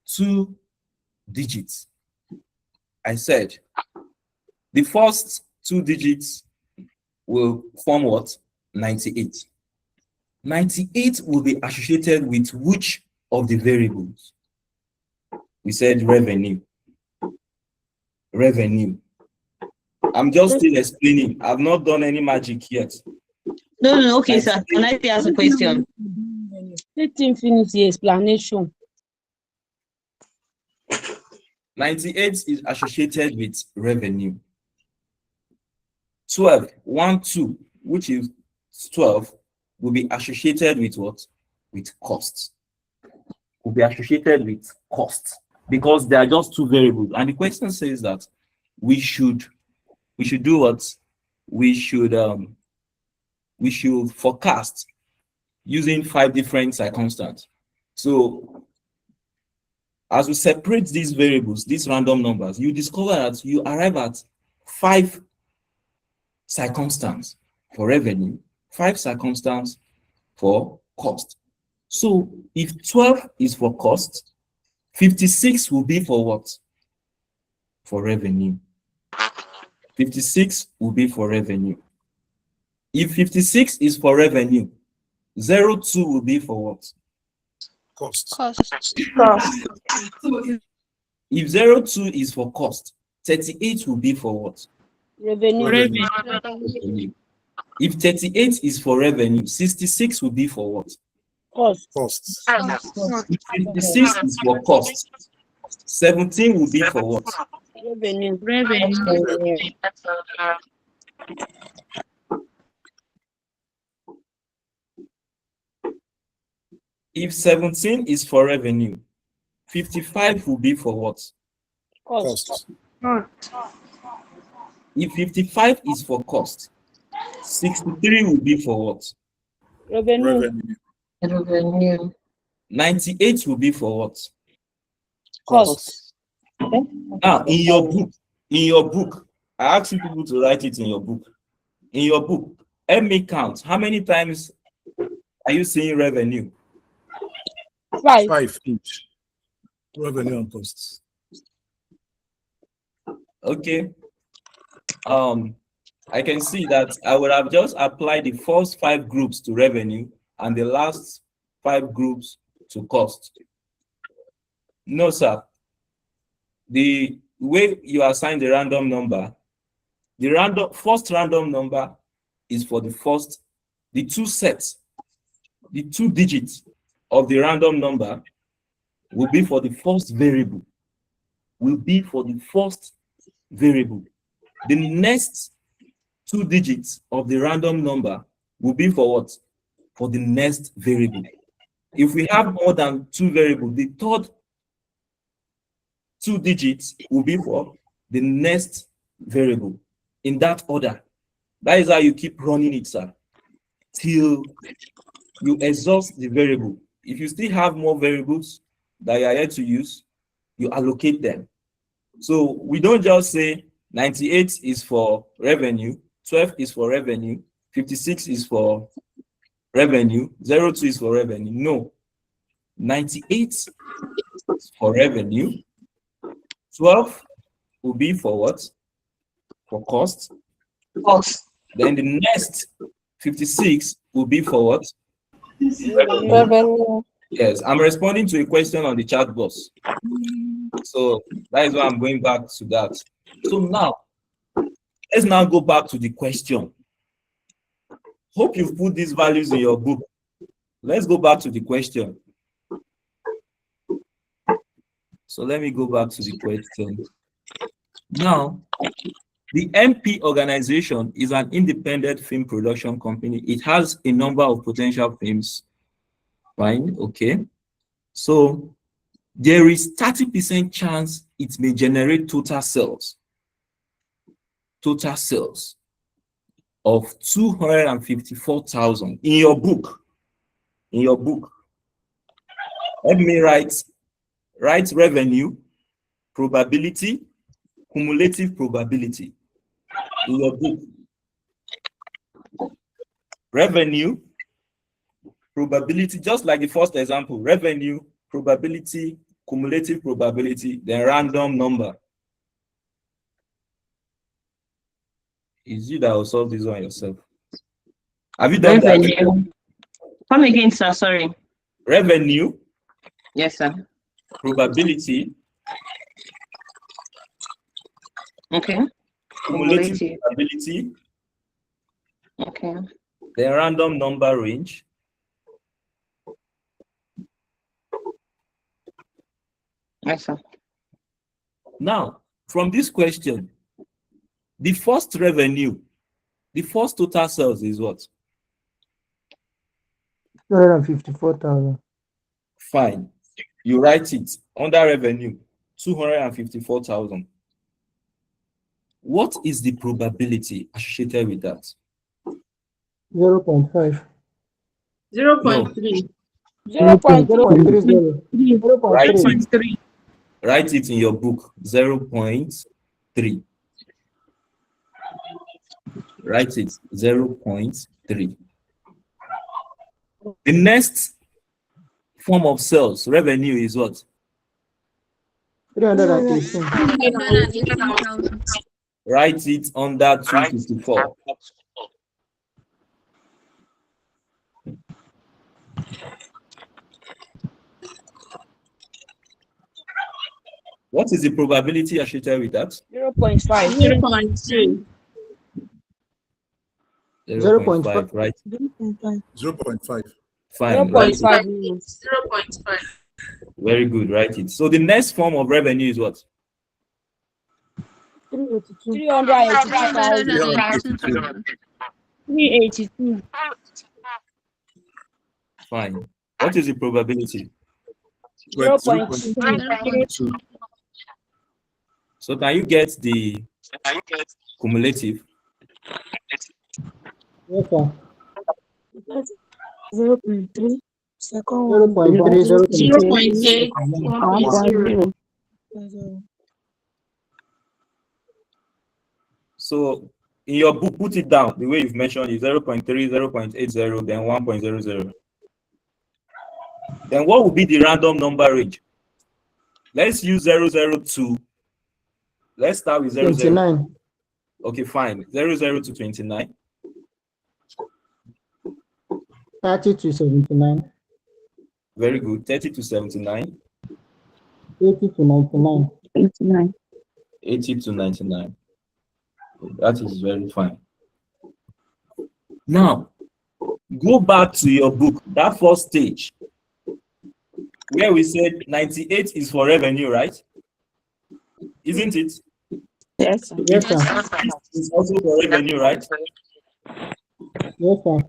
2 digits. I said the first 2 digits will form what? 98. 98 will be associated with which of the variables? We said revenue. Revenue. I'm just still explaining. I've not done any magic yet. No, okay, sir. Can I ask a question? let him finish the explanation. 98 is associated with revenue. 12, 1, 2, which is 12, will be associated with what? With costs. Will be associated with costs because they are just two variables. And the question says that we should do what? We should forecast using 5 different circumstances. So As we separate these variables, these random numbers, you discover that you arrive at 5 circumstances for revenue, 5 circumstances for cost. So if 12 is for cost, 56 will be for what? For revenue. 56 will be for revenue. If 56 is for revenue, 02 will be for what? Cost. If 02 is for cost, 38 will be for what? Revenue. Revenue. If 38 is for revenue, 66 will be for what? Cost. If 56 is for cost, 17 will be for what? Revenue. If 17 is for revenue, 55 will be for what? Cost. If 55 is for cost, 63 will be for what? Revenue. 98 will be for what? Cost. Now, in your book, I ask you people to write it in your book. In your book, help me count. How many times are you seeing revenue? 5 each. Revenue and costs. Okay. I can see that I would have just applied the first 5 groups to revenue and the last 5 groups to cost. No, sir. The way you assign the random number, the first random number is for the 2 sets, the 2 digits of the random number will be for the first variable. The next 2 digits of the random number will be for what? For the next variable. If we have more than 2 variables, the third 2 digits will be for the next variable. In that order. That is how you keep running it, sir, till you exhaust the variable. If you still have more variables that you are yet to use, you allocate them. So we don't just say 98 is for revenue, 12 is for revenue, 56 is for revenue, 02 is for revenue. No. 98 is for revenue, 12 will be for what? For cost. Then the next 56 will be for what? Revenue. Yes, I'm responding to a question on the chat box. So that is why I'm going back to that. So now, let's now go back to the question. Hope you've put these values in your book. Let's go back to the question. So let me go back to the question. Now, the MP organization is an independent film production company. It has a number of potential films. Fine, okay. So there is 30% chance it may generate total sales of 254,000 in your book. Let me write revenue, probability, cumulative probability in your book. Revenue, probability, just like the first example, revenue, probability, cumulative probability, then random number. Is you that will solve this one yourself? Have you done that? Come again, sir. Sorry. Revenue. Yes, sir. Probability. Okay. Cumulative probability. Okay. Then random number range. Yes, sir. Now, from this question, the first revenue, the first total sales is what? 254,000. Fine. You write it under revenue, 254,000. What is the probability associated with that? 0.5. 0.3. 0.3. 0.30. Write 0.3. it. Write it in your book, 0.3. Write it, 0.3. The next form of sales revenue is what? 318. 318,000. Write it under 254. What is the probability associated with that? 0.5. 0.2. 0.5, right? 0.5. Fine, right? 0.5 minutes. 0.5. Very good, write it. So the next form of revenue is what? 382,000. 382,000. 382. Fine. What is the probability? 0.2. 0.2. So can you get the cumulative? Yes, sir. 0.3. Second 0.3, 0.8. 1.0. So in your book, put it down the way you've mentioned is 0.3, 0.80, then 1.00. Then what would be the random number range? Let's use 002. Let's start with 00. 29. Okay, fine. 00 to 29. 30 to 79. Very good. 30 to 79. 80 to 99. 89. 80 to 99. That is very fine. Now, go back to your book, that first stage, where we said 98 is for revenue, right? Isn't it? Yes, sir. Yes, sir. It's also for revenue, right? Yes, sir.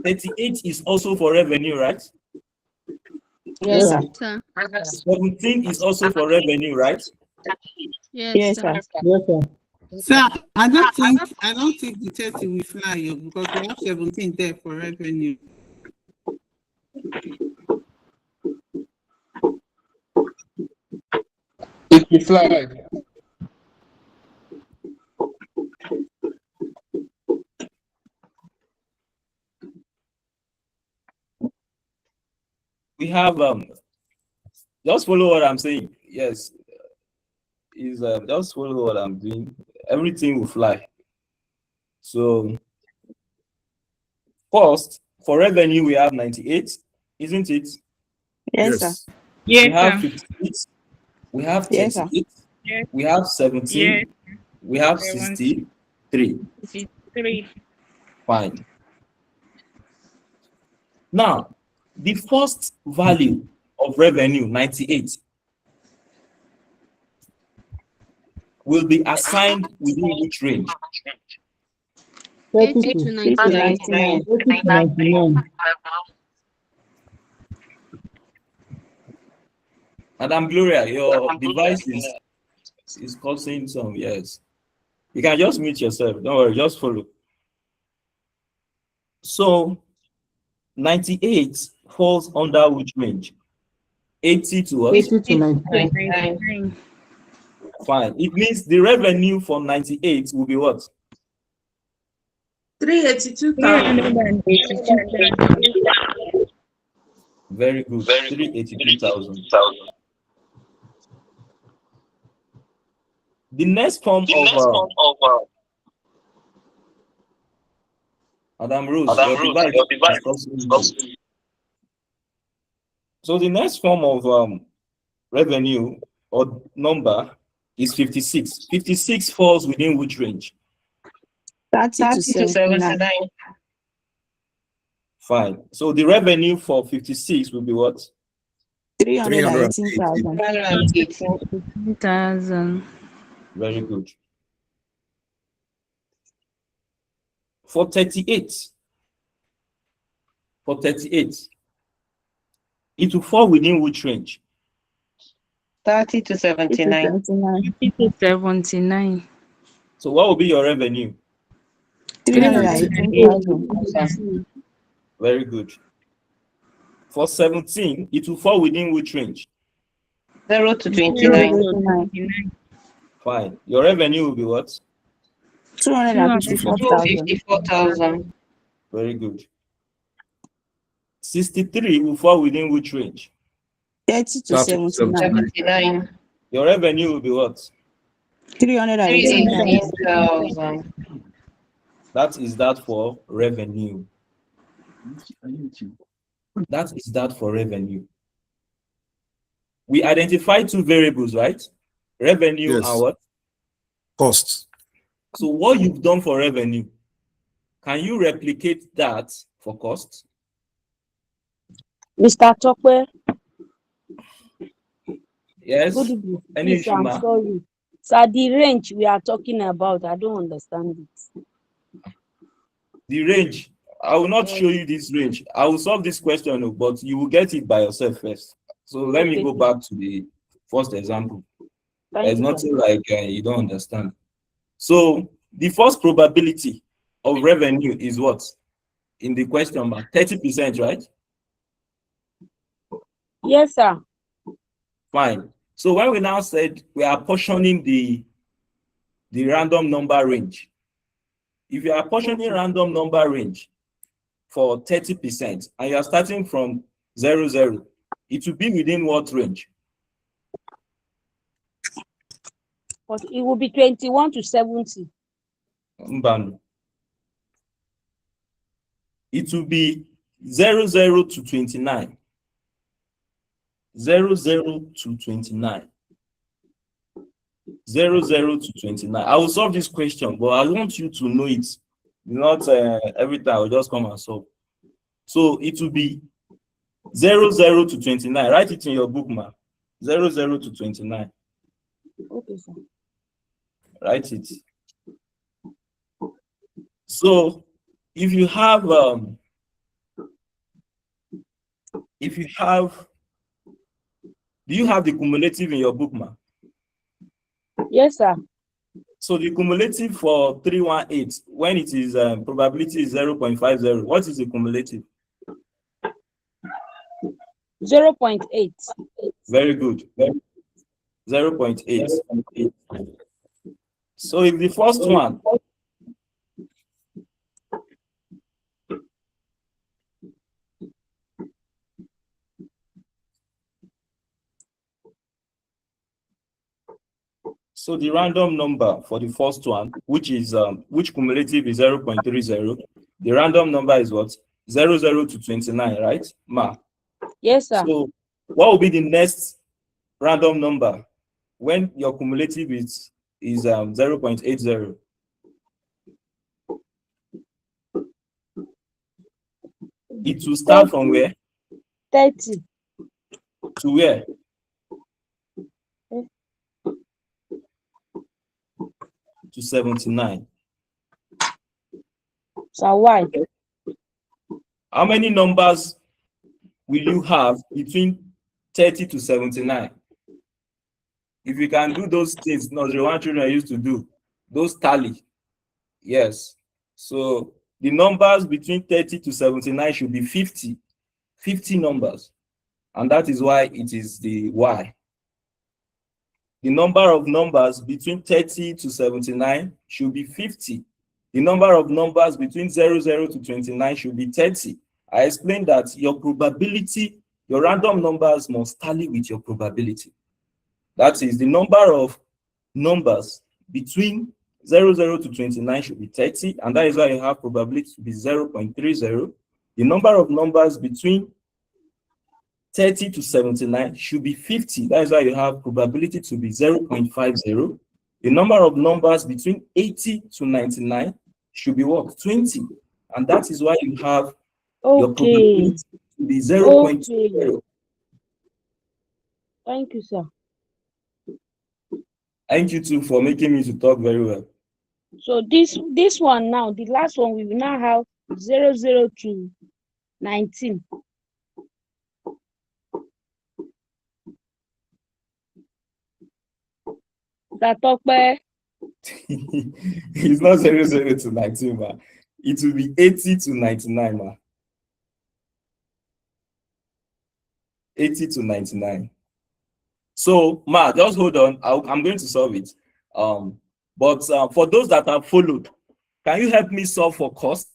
38 is also for revenue, right? Yes, sir. Sir. 17 is also for revenue, right? Yes, sir. Yes, sir. Sir, I don't think the 30 will fly you because we have 17 there for revenue. It will fly. We have just follow what I'm saying. Yes, is just follow what I'm doing. Everything will fly. So first, for revenue, we have 98, isn't it? Yes, sir. We have 58, we have Yes, sir. 38, we have 17, Yes. we have 70. 63. 63. Fine. Now, the first value of revenue, 98, will be assigned within which range? 30 80 to to 99. 99. 80 to 99. Madam Gloria, your device is causing some, yes. You can just mute yourself. Don't worry, just follow. So 98 falls under which range? 80 to what? 80 to 99. 99. Fine. It means the revenue from 98 will be what? 382,000. 382,000. Very good. 382,000. The next form of Madam Rose, your device is causing. So the next form of revenue or number is 56. 56 falls within which range? 30 to 79. Fine. So the revenue for 56 will be what? 318,000. 318,000. Very good. For 38, it will fall within which range? 30 to 79. 50 to 79. So what will be your revenue? 318,000. Very good. For 17, it will fall within which range? 0 to 0 29. to 29. Fine. Your revenue will be what? 254,000. 54,000. Very good. 63 will fall within which range? 30 to 79. 79. Your revenue will be what? 318,000. 318,000. That is that for revenue. That is that for revenue. We identify two variables, right? Revenue Yes. and what? Cost. So what you've done for revenue, can you replicate that for cost? Mr. Tokwe, Yes. good evening. Any Please, issue, I'm ma? sorry. Sir, the range we are talking about, I don't understand it. The range, I will not show you this range. I will solve this question, but you will get it by yourself first. So let me Okay, go back to the first example. thank There's you, sir. nothing like you don't understand. So the first probability of revenue is what? In the question mark, 30%, right? Yes, sir. Fine. So when we now said we are portioning the random number range, if you are portioning random number range for 30% and you are starting from 00, it will be within what range? But it will be 21 to 70. Mbanu. It will be 00 to 29. 00 to 29. 00 to 29. I will solve this question, but I want you to know it. Not every time I will just come and solve. So it will be 00 to 29. Write it in your book, ma. 00 to 29. Okay, sir. Write it. So if you have do you have the cumulative in your book, ma? Yes, sir. So the cumulative for 318, when it is probability is 0.50, what is the cumulative? 0.8. Very good. 0.8. So if the first one, so the random number for the first one, which is which cumulative is 0.30, the random number is what? 00 to 29, right, ma? Yes, sir. So what will be the next random number when your cumulative is 0.80? It will start from where? 30. To where? To 79. So why? How many numbers will you have between 30 to 79? If you can do those things nursery one children used to do, those tally, yes. So the numbers between 30 to 79 should be 50 numbers, and that is why it is the Y. The number of numbers between 30 to 79 should be 50. The number of numbers between 00 to 29 should be 30. I explained that your probability, your random numbers must tally with your probability. That is, the number of numbers between 00 to 29 should be 30, and that is why you have probability to be 0.30. The number of numbers between 30 to 79 should be 50. That is why you have probability to be 0.50. The number of numbers between 80 to 99 should be what? 20. And that is why you have your probability to be 0.20. Thank you, sir. Thank you too for making me to talk very well. So this one now, the last one, we will now have 00 to 19. Tokwe. It's not 00 to 19, ma. It will be 80 to 99, ma. 80 to 99. So, Ma, just hold on. I'm going to solve it. But for those that have followed, can you help me solve for cost?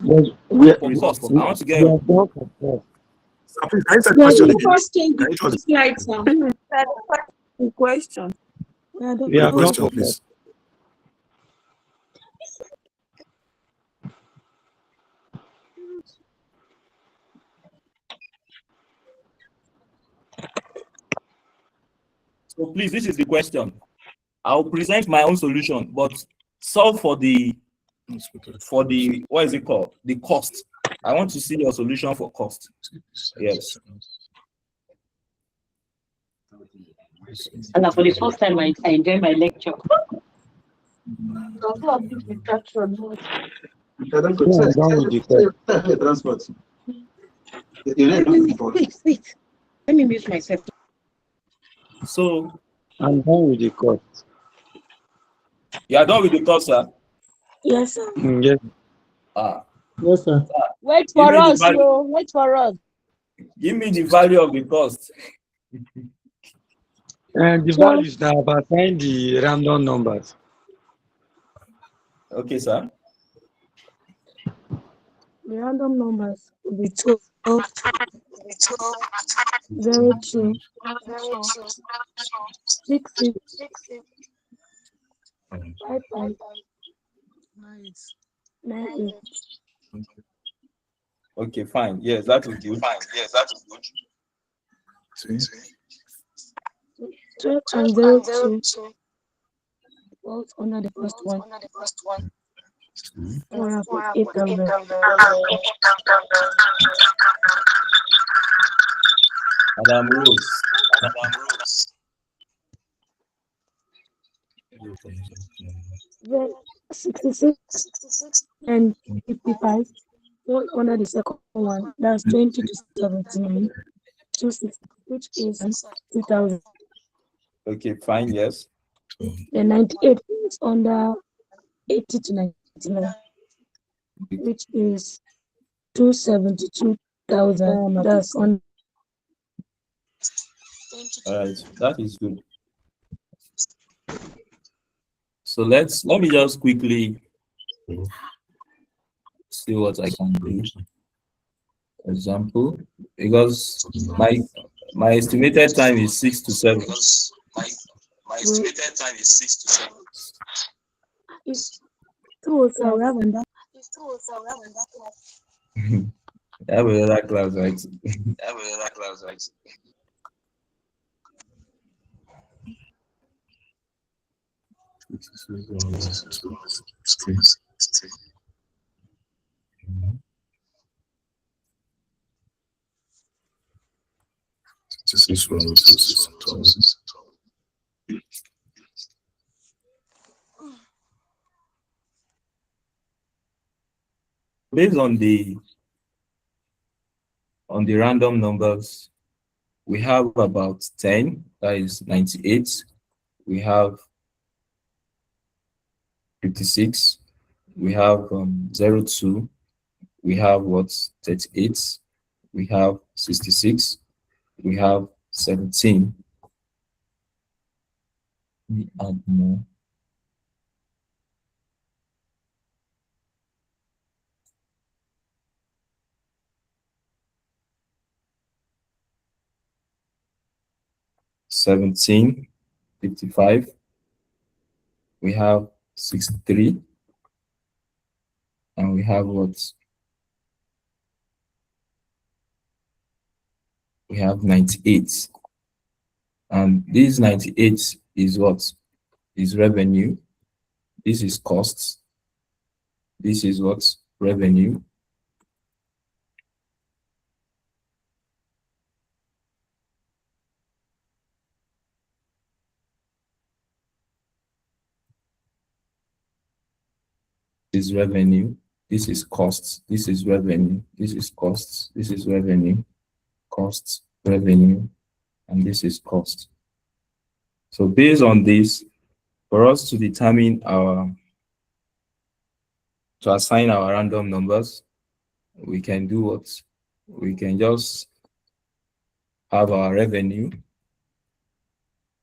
Yes, For cost, I want to we get. are done for cost. Sir, please, can you say the Yeah, question the again? first thing Can you is just slide, sir. The question. Yeah, We the are done question, for please? cost. So please, this is the question. I'll present my own solution, but solve for the what is it called? The cost. I want to see your solution for cost. Yes. And for the first time, I enjoy my lecture. We are done with the cost. Wait. Let me mute myself. So I'm done with the cost. you are done with the cost, sir? Yes, sir. Yes. Yes, sir. Wait Give for me the us, value. yo. Wait for us. Give me the value of the cost. And the values now about the random numbers. Okay, sir. The random numbers will be 12, 0, 2, 6, 6, 5, 5, 9, 8. Okay, fine. Yes, that is good. 12 and 0, 2 falls under the first one. So I put 8,000. Madam Rose. Then 66 and 55 fall under the second one. That's 20 to 79, 26, which is 2,000. Okay, fine. Yes. Then 98 falls under 80 to 99, which is 272,000. That's on. All right, that is good. So let me just quickly see what I can do. Example, because my estimated time is 6 to 7. My estimated time is 6 to 7. It's true, sir. We haven't done. I have another class, right? Based on the random numbers, we have about 10, that is 98. We have 56. We have 02. We have 38. We have 66. We have 17. We add more. $17, 55. We have 63. And we have we have 98. And this 98 is what? Is revenue. This is costs. This is what? Revenue. This is revenue. This is costs. This is revenue. This is costs. This is revenue. Costs, revenue, and this is cost. So based on this, for us to determine to assign our random numbers, we can do what? We can just have our revenue.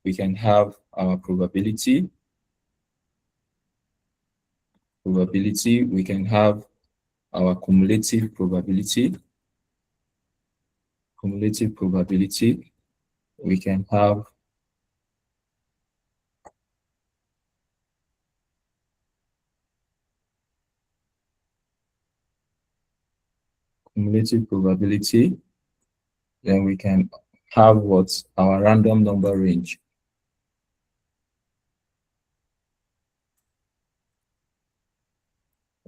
We can have our probability. We can have our cumulative probability. We can have cumulative probability. Then we can have what? Our random number range.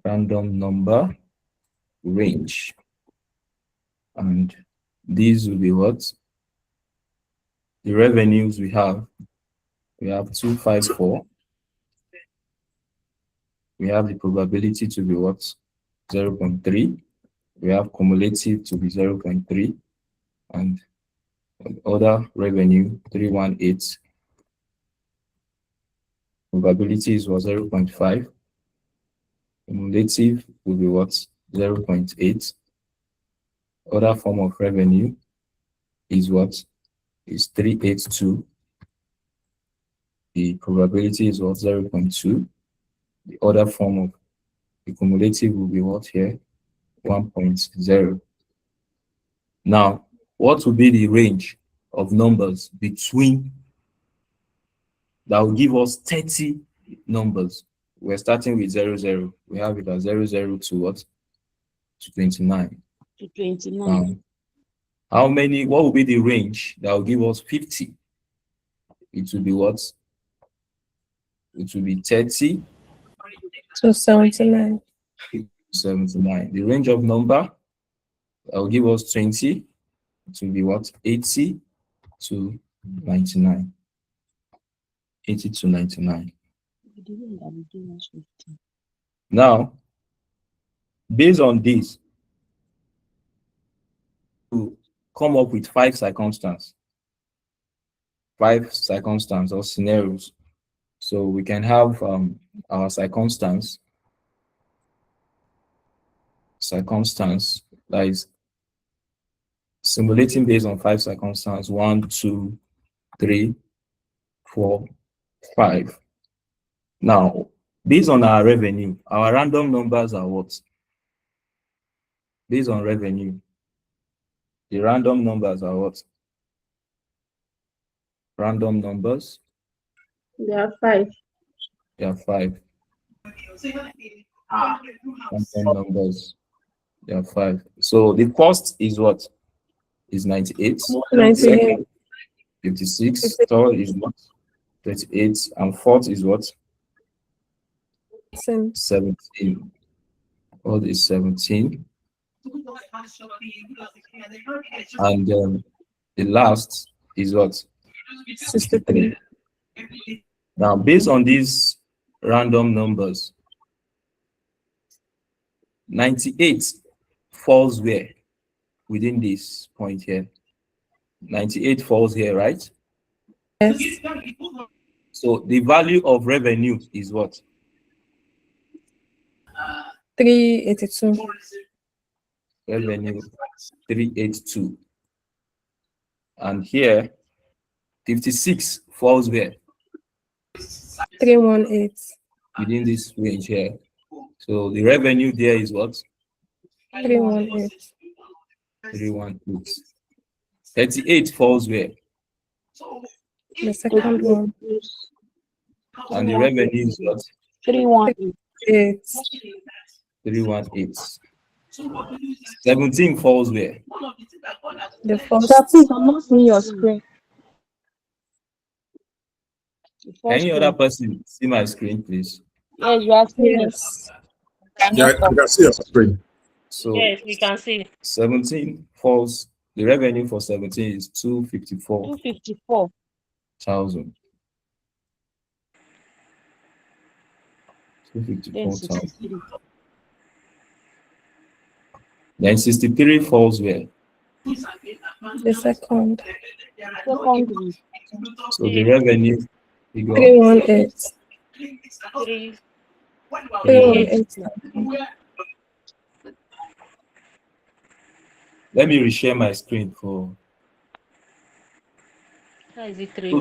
Random number range. And these will be what? The revenues we have 254. We have the probability to be what? 0.3. We have cumulative to be 0.3. And other revenue 318. Probability is what? 0.5. Cumulative will be what? 0.8. Other form of revenue is what? Is 382. The probability is what? 0.2. The other form of the cumulative will be what here? 1.0. Now, what will be the range of numbers between that will give us 30 numbers? We're starting with 00. We have it as 00 to what? To 29. To 29. What will be the range that will give us 50? It will be what? It will be 30 to 79. 79. The range of number that will give us 20. It will be what? 80 to 99. 80 to 99. Now, based on this, to come up with 5 circumstances or scenarios. So we can have our circumstance that is simulating based on 5 circumstances: 1, 2, 3, 4, 5. Now, based on our revenue, our random numbers are what? Based on revenue, the random numbers are what? Random numbers. There are 5. There are 5. Random numbers. There are 5. So the first is what? Is 98. 98. Second, 56. Third is what? 38. And fourth is what? 17. Fourth is 17. And the last is what? 63. Now, based on these random numbers, 98 falls where? Within this point here. 98 falls here, right? Yes. So the value of revenue is what? 382. Revenue 382. And here 56 falls where? 318. Within this range here. So the revenue there is what? 318. 318. 38 falls where? The second one. And the revenue is what? 318. 318. 17 falls where? The first. Sir, please, I'm not seeing your screen. Any other person see my screen, please? Yes, you are seeing Yes. Yeah, you can see your screen. So Yes, we can see. 17 falls. The revenue for 17 is 254,000. 254. 254,000. Then 63 falls where? The second. Second. So the revenue we got 318. 318. Let me reshare my screen for Is it So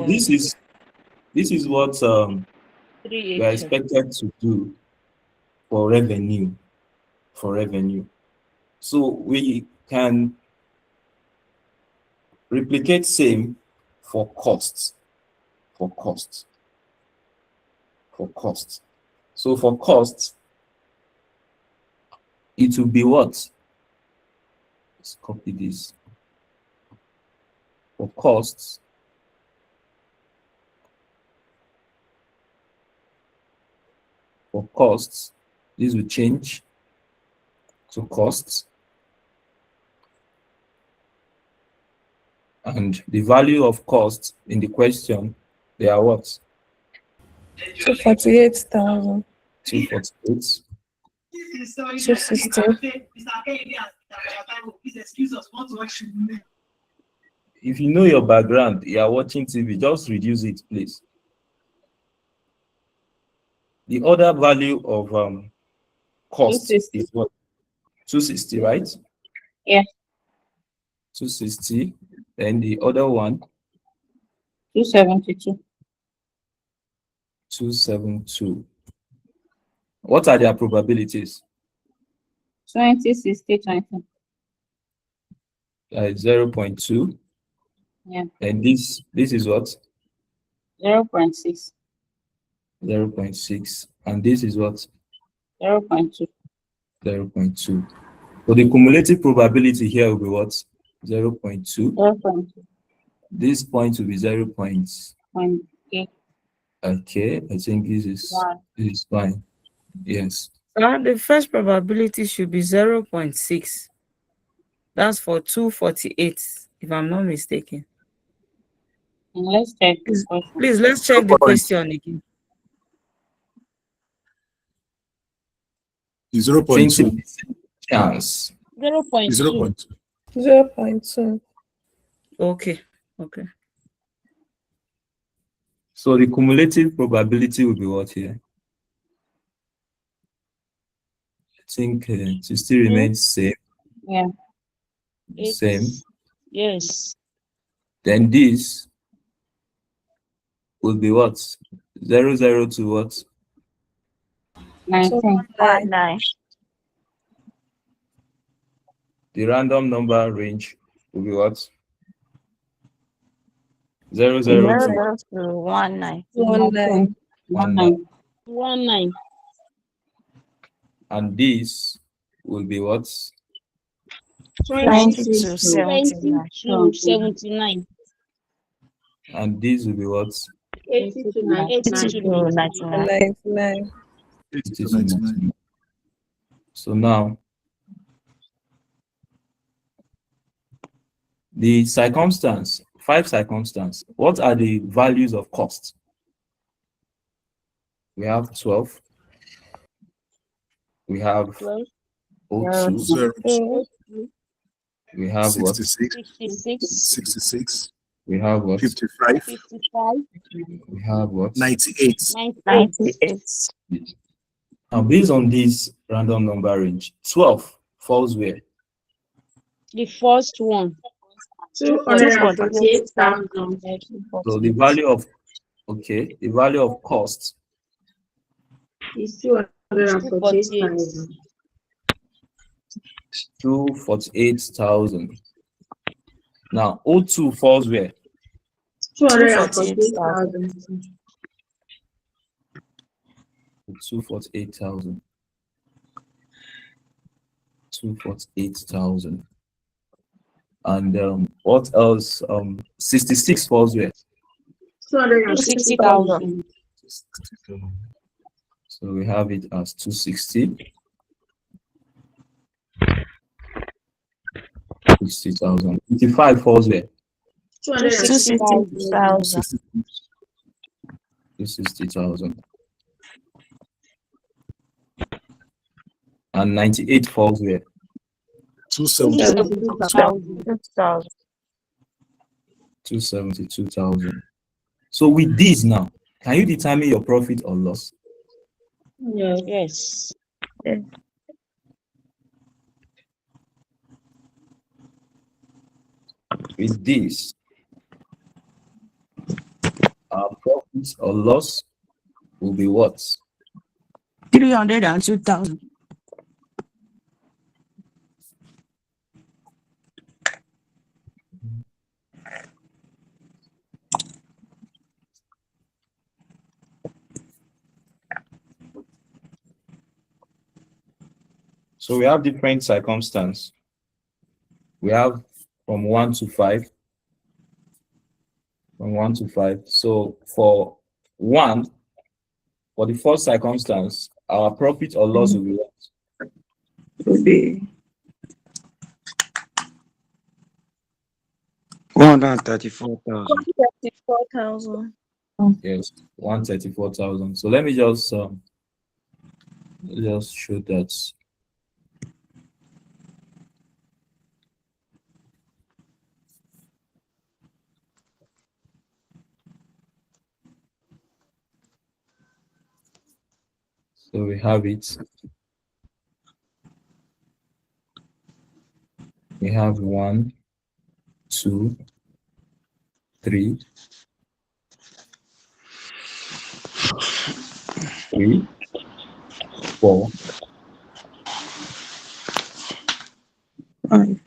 this is what we are 387? expected to do for revenue. So we can replicate same for costs. So for costs, it will be what? Let's copy this. For costs, this will change to costs. And the value of costs in the question, they are what? 248,000. 248. 260. If you know your background, you are watching TV, just reduce it, please. The other value of cost 260. is what? 260, right? Yeah. 260. Then the other one, 272. 272. What are their probabilities? 20, 60, 20. 0.2. Yeah. And this is what? 0.6. 0.6. And this is what? 0.2. 0.2. So the cumulative probability here will be what? 0.2. 0.2. This point will be 0.8. Okay, I think this is fine. Yes. The first probability should be 0.6. That's for 248, if I'm not mistaken. Let's check Please, the question. please let's check the question again. 0.2. Chance. 0.2. 0.2. Okay. So the cumulative probability will be what here? I think it still remains same. Yeah. Same. Yes. Then this will be what? 0 to what? 19. 9. The random number range will be what? 0 to 19. 19. and this will be what? 20 to 79. And this will be what? 80 to 99. 99. 80 to 99. So now the circumstance, 5 circumstance. What are the values of cost? We have 12. We have 02. 0. We have what? 66. We have what? 55. We have what? 98. Now, based on this random number range, 12 falls where? The first one. 248,000. So the value of the value of cost Is 248,000. 248,000. Now, O2 falls where? 248,000. 248,000. 248,000. And what else? 66 falls where? 260,000. So we have it as 260. 60,000. 55 falls where? 260,000. 260,000. And 98 falls where? 272,000. 272,000. So with this now, can you determine your profit or loss? Yes. With this, our profit or loss will be what? 302,000. So we have different circumstances. We have from 1 to 5. From 1 to 5. So for 1, for the first circumstance, our profit or loss will be what? Will be 134,000. 34,000. Yes, 134,000. So let me just show that. So we have it. We have 1, 2, 3, 4, 5.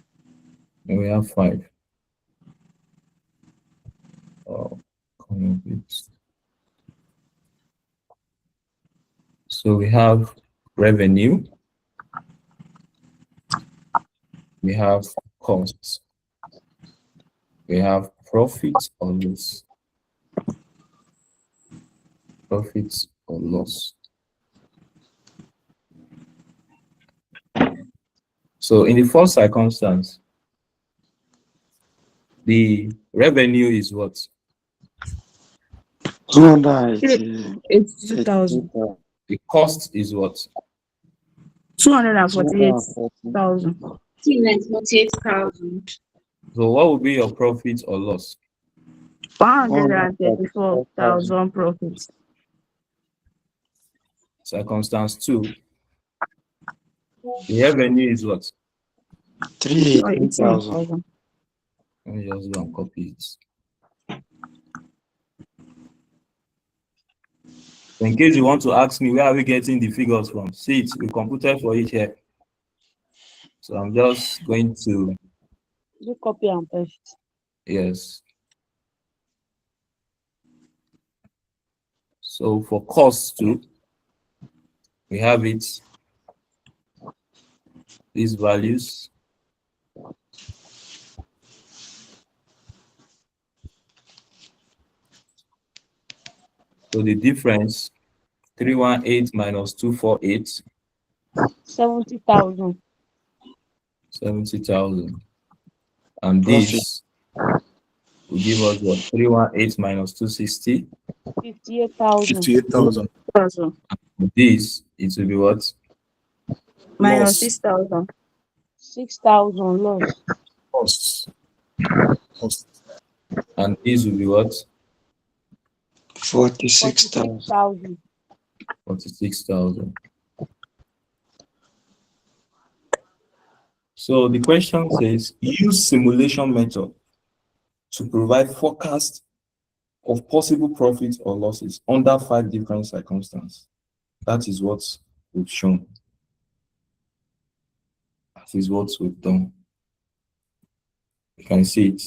and we have 5. Oh, come on, please. So we have revenue, we have costs, we have profit or loss. Profits or loss. So in the first circumstance, the revenue is what? 82,000. The cost is what? 248,000. 248,000. So what will be your profit or loss? 134,000 profits. Circumstance 2, the revenue is what? 318,000. Let me just go and copy it. In case you want to ask me where are we getting the figures from, see it, we computed for it here. So I'm just going to, You copy and paste. yes. So for costs too, we have it, these values. So the difference, 318 minus 248. 70,000. 70,000. And this will give us what? 318 minus 260. 58,000. 58,000. This, it will be what? Minus 6,000. 6,000 loss. Costs. And this will be what? 46,000. 46,000. So the question says, use simulation method to provide forecast of possible profits or losses under 5 different circumstances. That is what we've shown. That is what we've done. You can see it.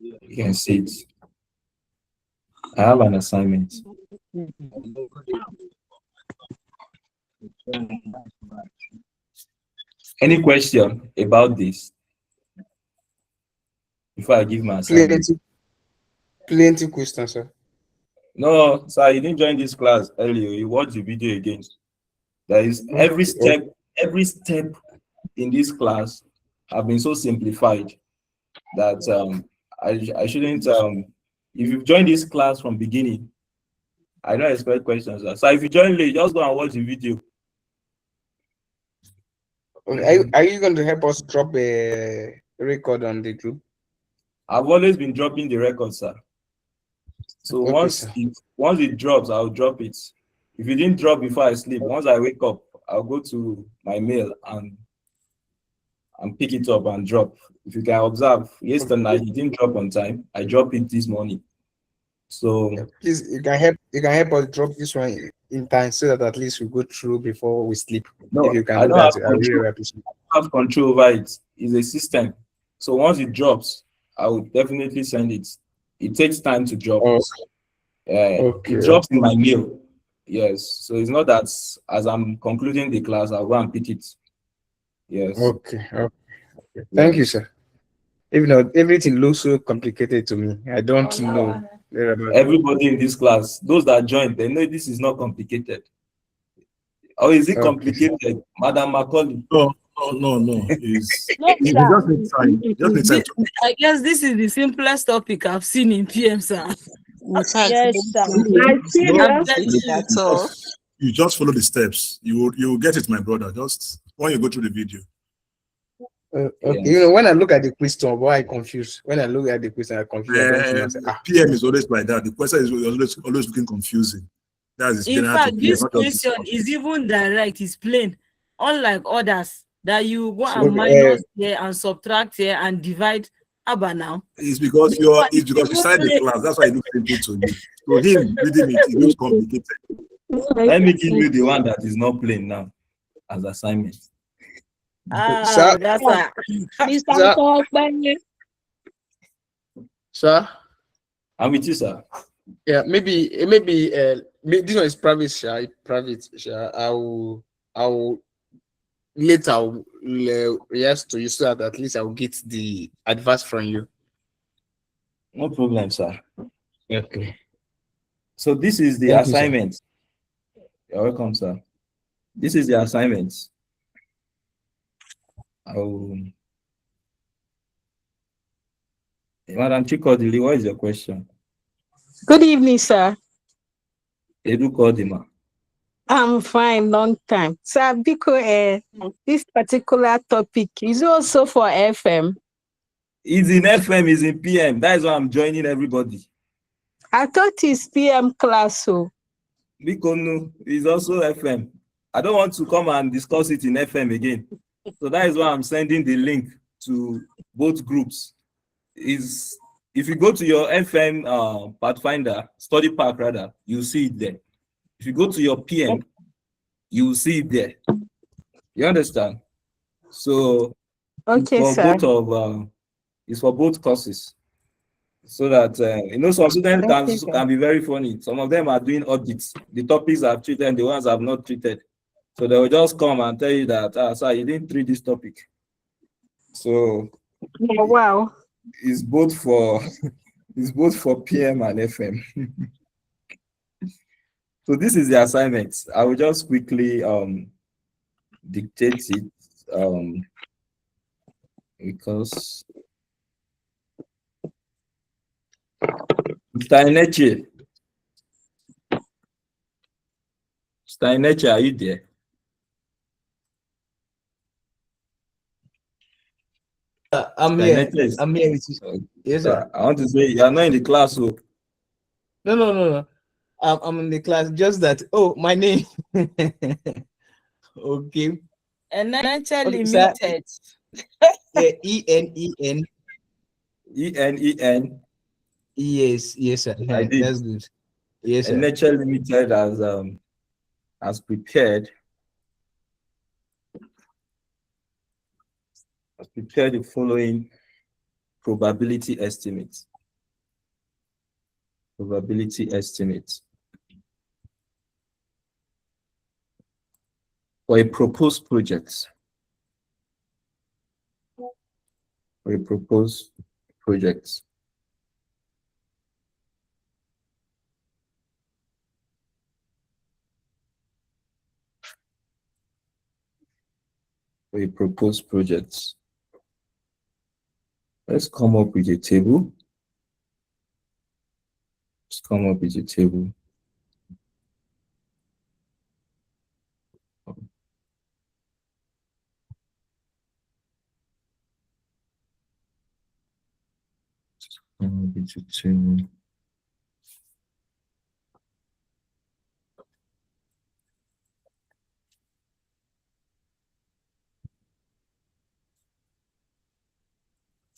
You can see it. I have an assignment. Any question about this? Before I give my assignment. Plenty questions, sir. No, sir, you didn't join this class earlier. You watched the video again. There is every step in this class have been so simplified that I shouldn't if you've joined this class from beginning, I don't expect questions. Sir. So if you join late, just go and watch the video. Are you going to help us drop a record on the group? I've always been dropping the record, sir. So Okay, once it drops, I'll drop it. If it didn't drop before I sleep, once I wake up, I'll go to my mail and and pick it up and drop. If you can observe, yesterday night it didn't drop on time. I dropped it this morning. So Please, you can help us drop this one in time so that at least we go through before we sleep. no, If you can I do don't that, have I really control. appreciate it. I have control over it. It's a system. So once it drops, I will definitely send it. It takes time to drop. Oh, It okay. drops in my mail. Yes. So it's not that as I'm concluding the class, I'll go and pick it. Yes. Okay. Thank you, sir. Even though everything looks so complicated to me, I don't know. Everybody in this class, those that joined, they know this is not complicated. Or is it complicated, Madam Macaulay? No. It's No, you sir. just need time. Just need time to I guess this is the simplest topic I've seen in PM, sir. Yes, sir. I'm serious. At all. You just follow the steps. You will get it, my brother. Just when you go through the video. Okay. Yes. You know, when I look at the question, why I confuse? When I look at the question, I confuse. I don't know. I say, PM is always like that. The question is always looking confusing. That's In general fact, to PM, this not just question is even direct, it's plain. Unlike others that you go So, and minus here and subtract here and divide. Abba now. It's because you started the class. That's why it looks simple to you. So him reading it looks complicated. Let me give you the one that is not plain now as assignment. Sir, That's a Sir, I'm with you, sir. yeah, maybe this one is private, sir. Private, sir. I'll later yes to you so that at least I'll get the advice from you. No problem, sir. Okay. So this is the Thank you, sir. assignment. You're welcome, sir. This is the assignment. Madam Chikodili, what is your question? Good evening, sir. Edu Kodima. I'm fine, long time. Sir, because this particular topic is also for FM. It's in FM, it's in PM. That is why I'm joining everybody. I thought it's PM class, so. Bikonu is also FM. I don't want to come and discuss it in FM again. So that is why I'm sending the link to both groups. If you go to your FM Pathfinder, study pack rather, you see it there. If you go to your PM, you will see it there. You understand? So okay, it's for sir. it's for both courses. So that some students can be very funny. Some of them are doing audits. The topics I've treated and the ones I've not treated. So they will just come and tell you that, sir, you didn't treat this topic. So wow. It's both for PM and FM. So this is the assignment. I will just quickly dictate it because Steineche, are you there? I'm here. I'm here with you. Yes, sir. I want to say you are not in the class. So. No. I'm in the class. Just that. Oh, my name. Okay. And Nature Okay, Limited. Yeah, ENEN. ENEN. Yes, sir. I did. That's good. Yes, sir. And Nature Limited has prepared the following probability estimates. Probability estimates for a proposed project. For a proposed project. For a proposed project. Let's come up with a table. Let's come up with a table.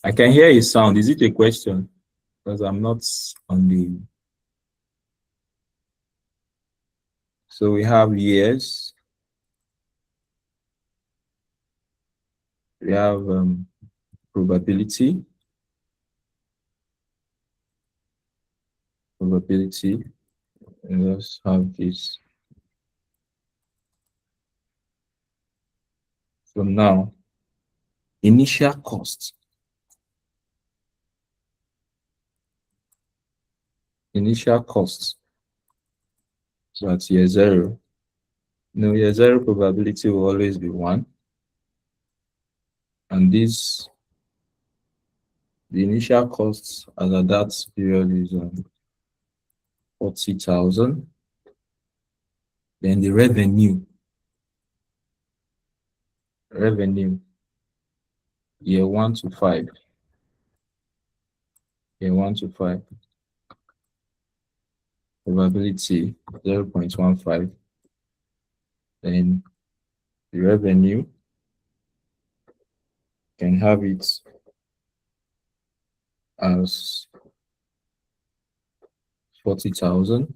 I can hear a sound. Is it a question? Because I'm not on the. So we have years. We have probability. Probability. And let's have this. So now, initial cost. Initial cost. So at year zero. No, year zero probability will always be 1. And this, the initial costs as at that period is 40,000. Then the revenue, year 1 to 5. Year 1 to 5. Probability 0.15. Then the revenue can have it as 40,000.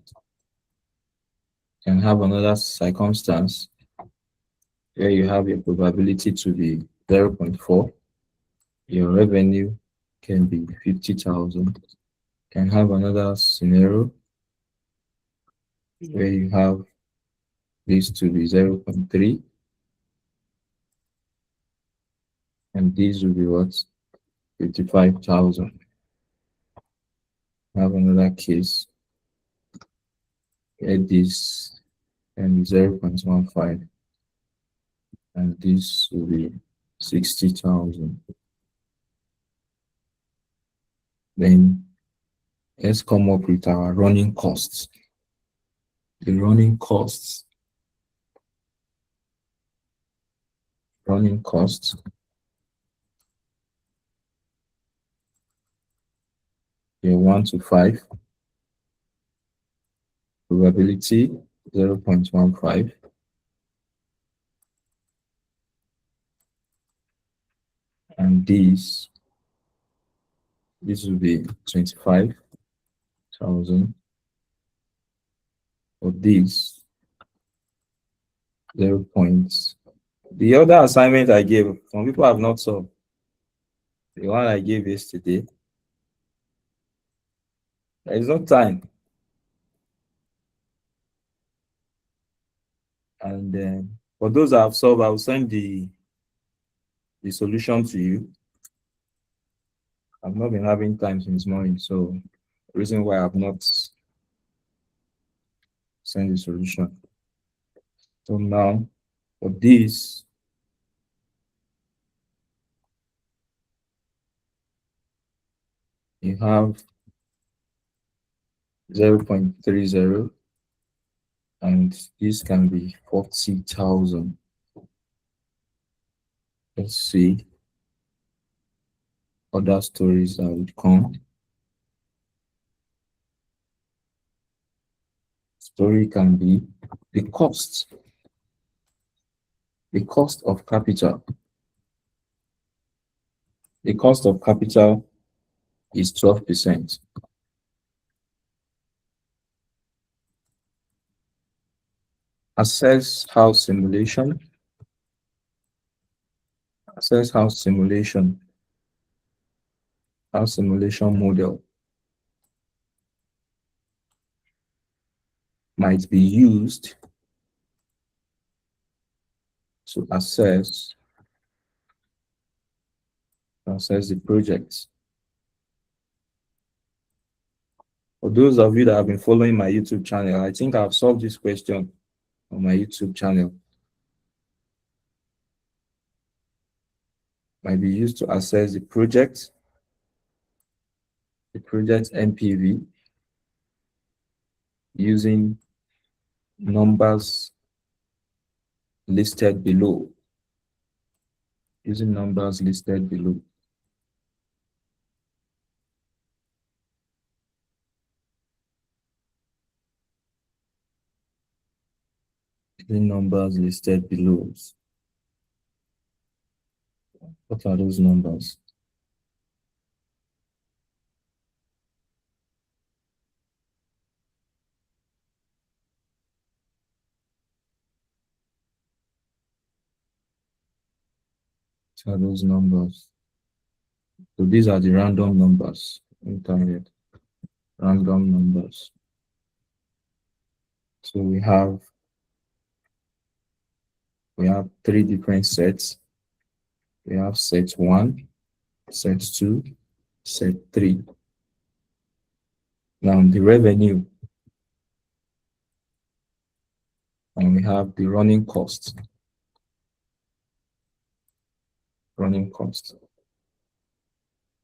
Can have another circumstance where you have your probability to be 0.4. Your revenue can be 50,000. Can have another scenario where you have this to be 0.3. And these will be what? 55,000. Have another case where this can be 0.15. And this will be 60,000. Then let's come up with our running costs. The running costs. Running costs. Year 1 to 5. Probability 0.15. And this will be 25,000. For this 0 points. The other assignment I gave, some people have not solved. The one I gave yesterday. There is no time. And then for those that have solved, I will send the solution to you. I've not been having time since morning, so the reason why I've not sent the solution. So now for this, you have 0.30, and this can be 40,000. Let's see other stories that would come. Story can be the cost of capital. The cost of capital is 12%. Assess how simulation model might be used to assess the project. For those of you that have been following my YouTube channel, I think I've solved this question on my YouTube channel. Might be used to assess the project NPV using numbers listed below. Using numbers listed below. Using numbers listed below. What are those numbers? Which are those numbers? So these are the random numbers. Internet. Random numbers. So we have three different sets. We have set 1, set 2, set 3. Now the revenue, and we have the running cost. Running cost.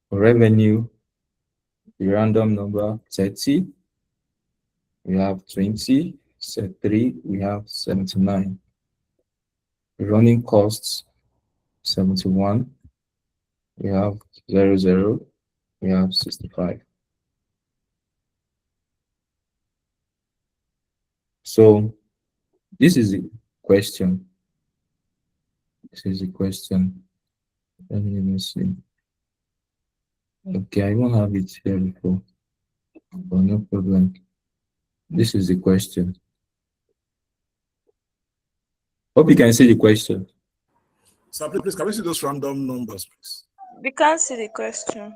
For revenue, the random number 30. We have 20. Set 3, we have 79. The running costs 71. We have 00. We have 65. So this is the question. This is the question. Let me even see. Okay, I don't have it here before, but no problem. This is the question. Hope you can see the question. So please, can we see those random numbers, please? We can't see the question.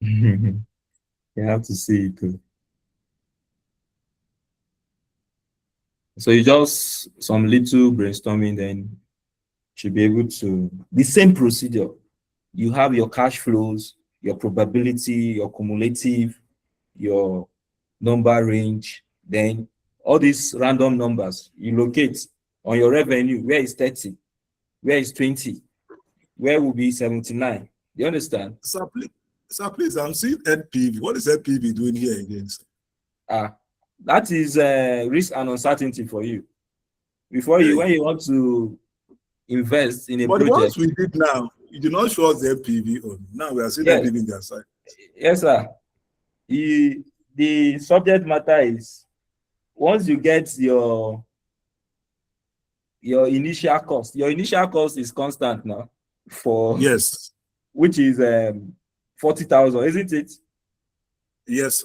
You have to see it too. So you just some little brainstorming, then should be able to the same procedure. You have your cash flows, your probability, your cumulative, your number range, then all these random numbers you locate on your revenue. Where is 30? Where is 20? Where will be 79? You understand? So please, I'm seeing NPV. What is NPV doing here again? That is risk and uncertainty for you. Before you, when you want to invest in a but project. once we did now, you did not show us the NPV on. Now we are seeing Yes. NPV in their side. Yes, sir. The subject matter is once you get your initial cost. Your initial cost is constant now for yes, which is 40,000, isn't it? Yes.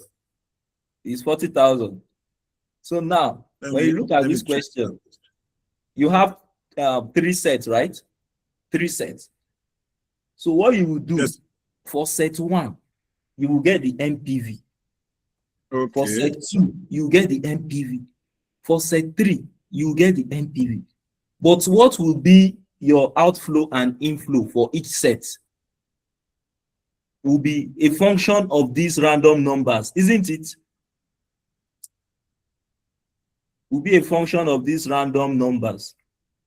It's 40,000. So now, when you look at this question, you have 3 sets, right? 3 sets. So what you will do for set 1, you will get the NPV. Okay. For set 2, you get the NPV. For set 3, you get the NPV. But what will be your outflow and inflow for each set will be a function of these random numbers, isn't it? Will be a function of these random numbers.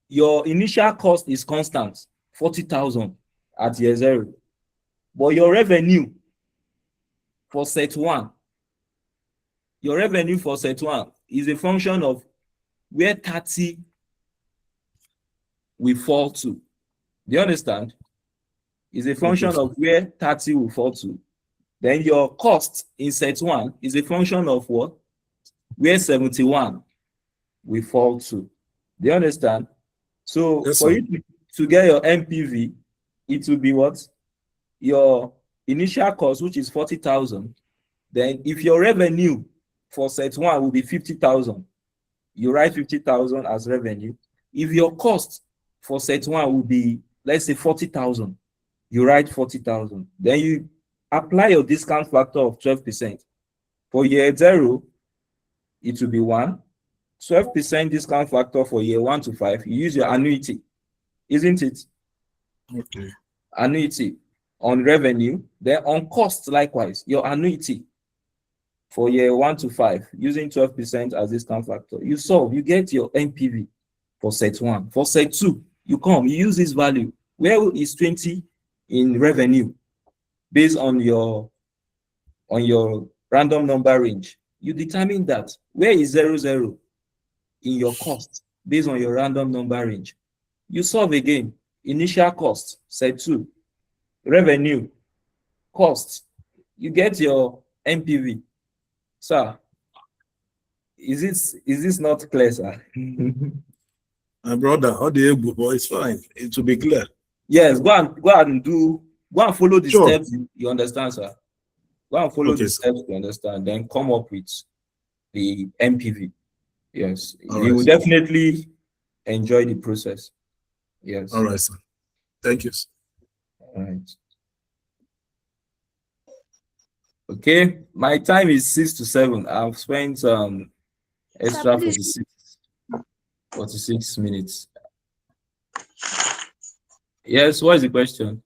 Your initial cost is constant, 40,000 at year 0. But your revenue for set 1, your revenue for set 1 is a function of where 30 will fall to. Do you understand? Is a function of where 30 will fall to. Then your cost in set 1 is a function of what? Where 71 will fall to. Do you understand? So Yes, for sir. you to get your NPV, it will be what? Your initial cost, which is 40,000. Then if your revenue for set 1 will be 50,000, you write 50,000 as revenue. If your cost for set 1 will be, let's say 40,000, you write 40,000. Then you apply your discount factor of 12%. For year 0, it will be 1. 12% discount factor for year 1 to 5. You use your annuity, isn't it? Okay. Annuity on revenue. Then on cost, likewise, your annuity for year 1 to 5, using 12% as discount factor. You solve, you get your NPV for set 1. For set 2, you use this value. Where is 20 in revenue based on your random number range? You determine that. Where is 00 in your cost based on your random number range? You solve again. Initial cost, set 2. Revenue, cost. You get your NPV. Sir, is this not clear, sir? My brother, how do you go? It's fine. It will be clear. Yes, go and follow the steps. You understand, sir? Go and follow the steps to understand, then come up with the NPV. Yes, you will definitely enjoy the process. Yes. All right, sir. Thank you. All right. Okay, my time is 6 to 7. I've spent extra please. 46 minutes. Yes, what is the question?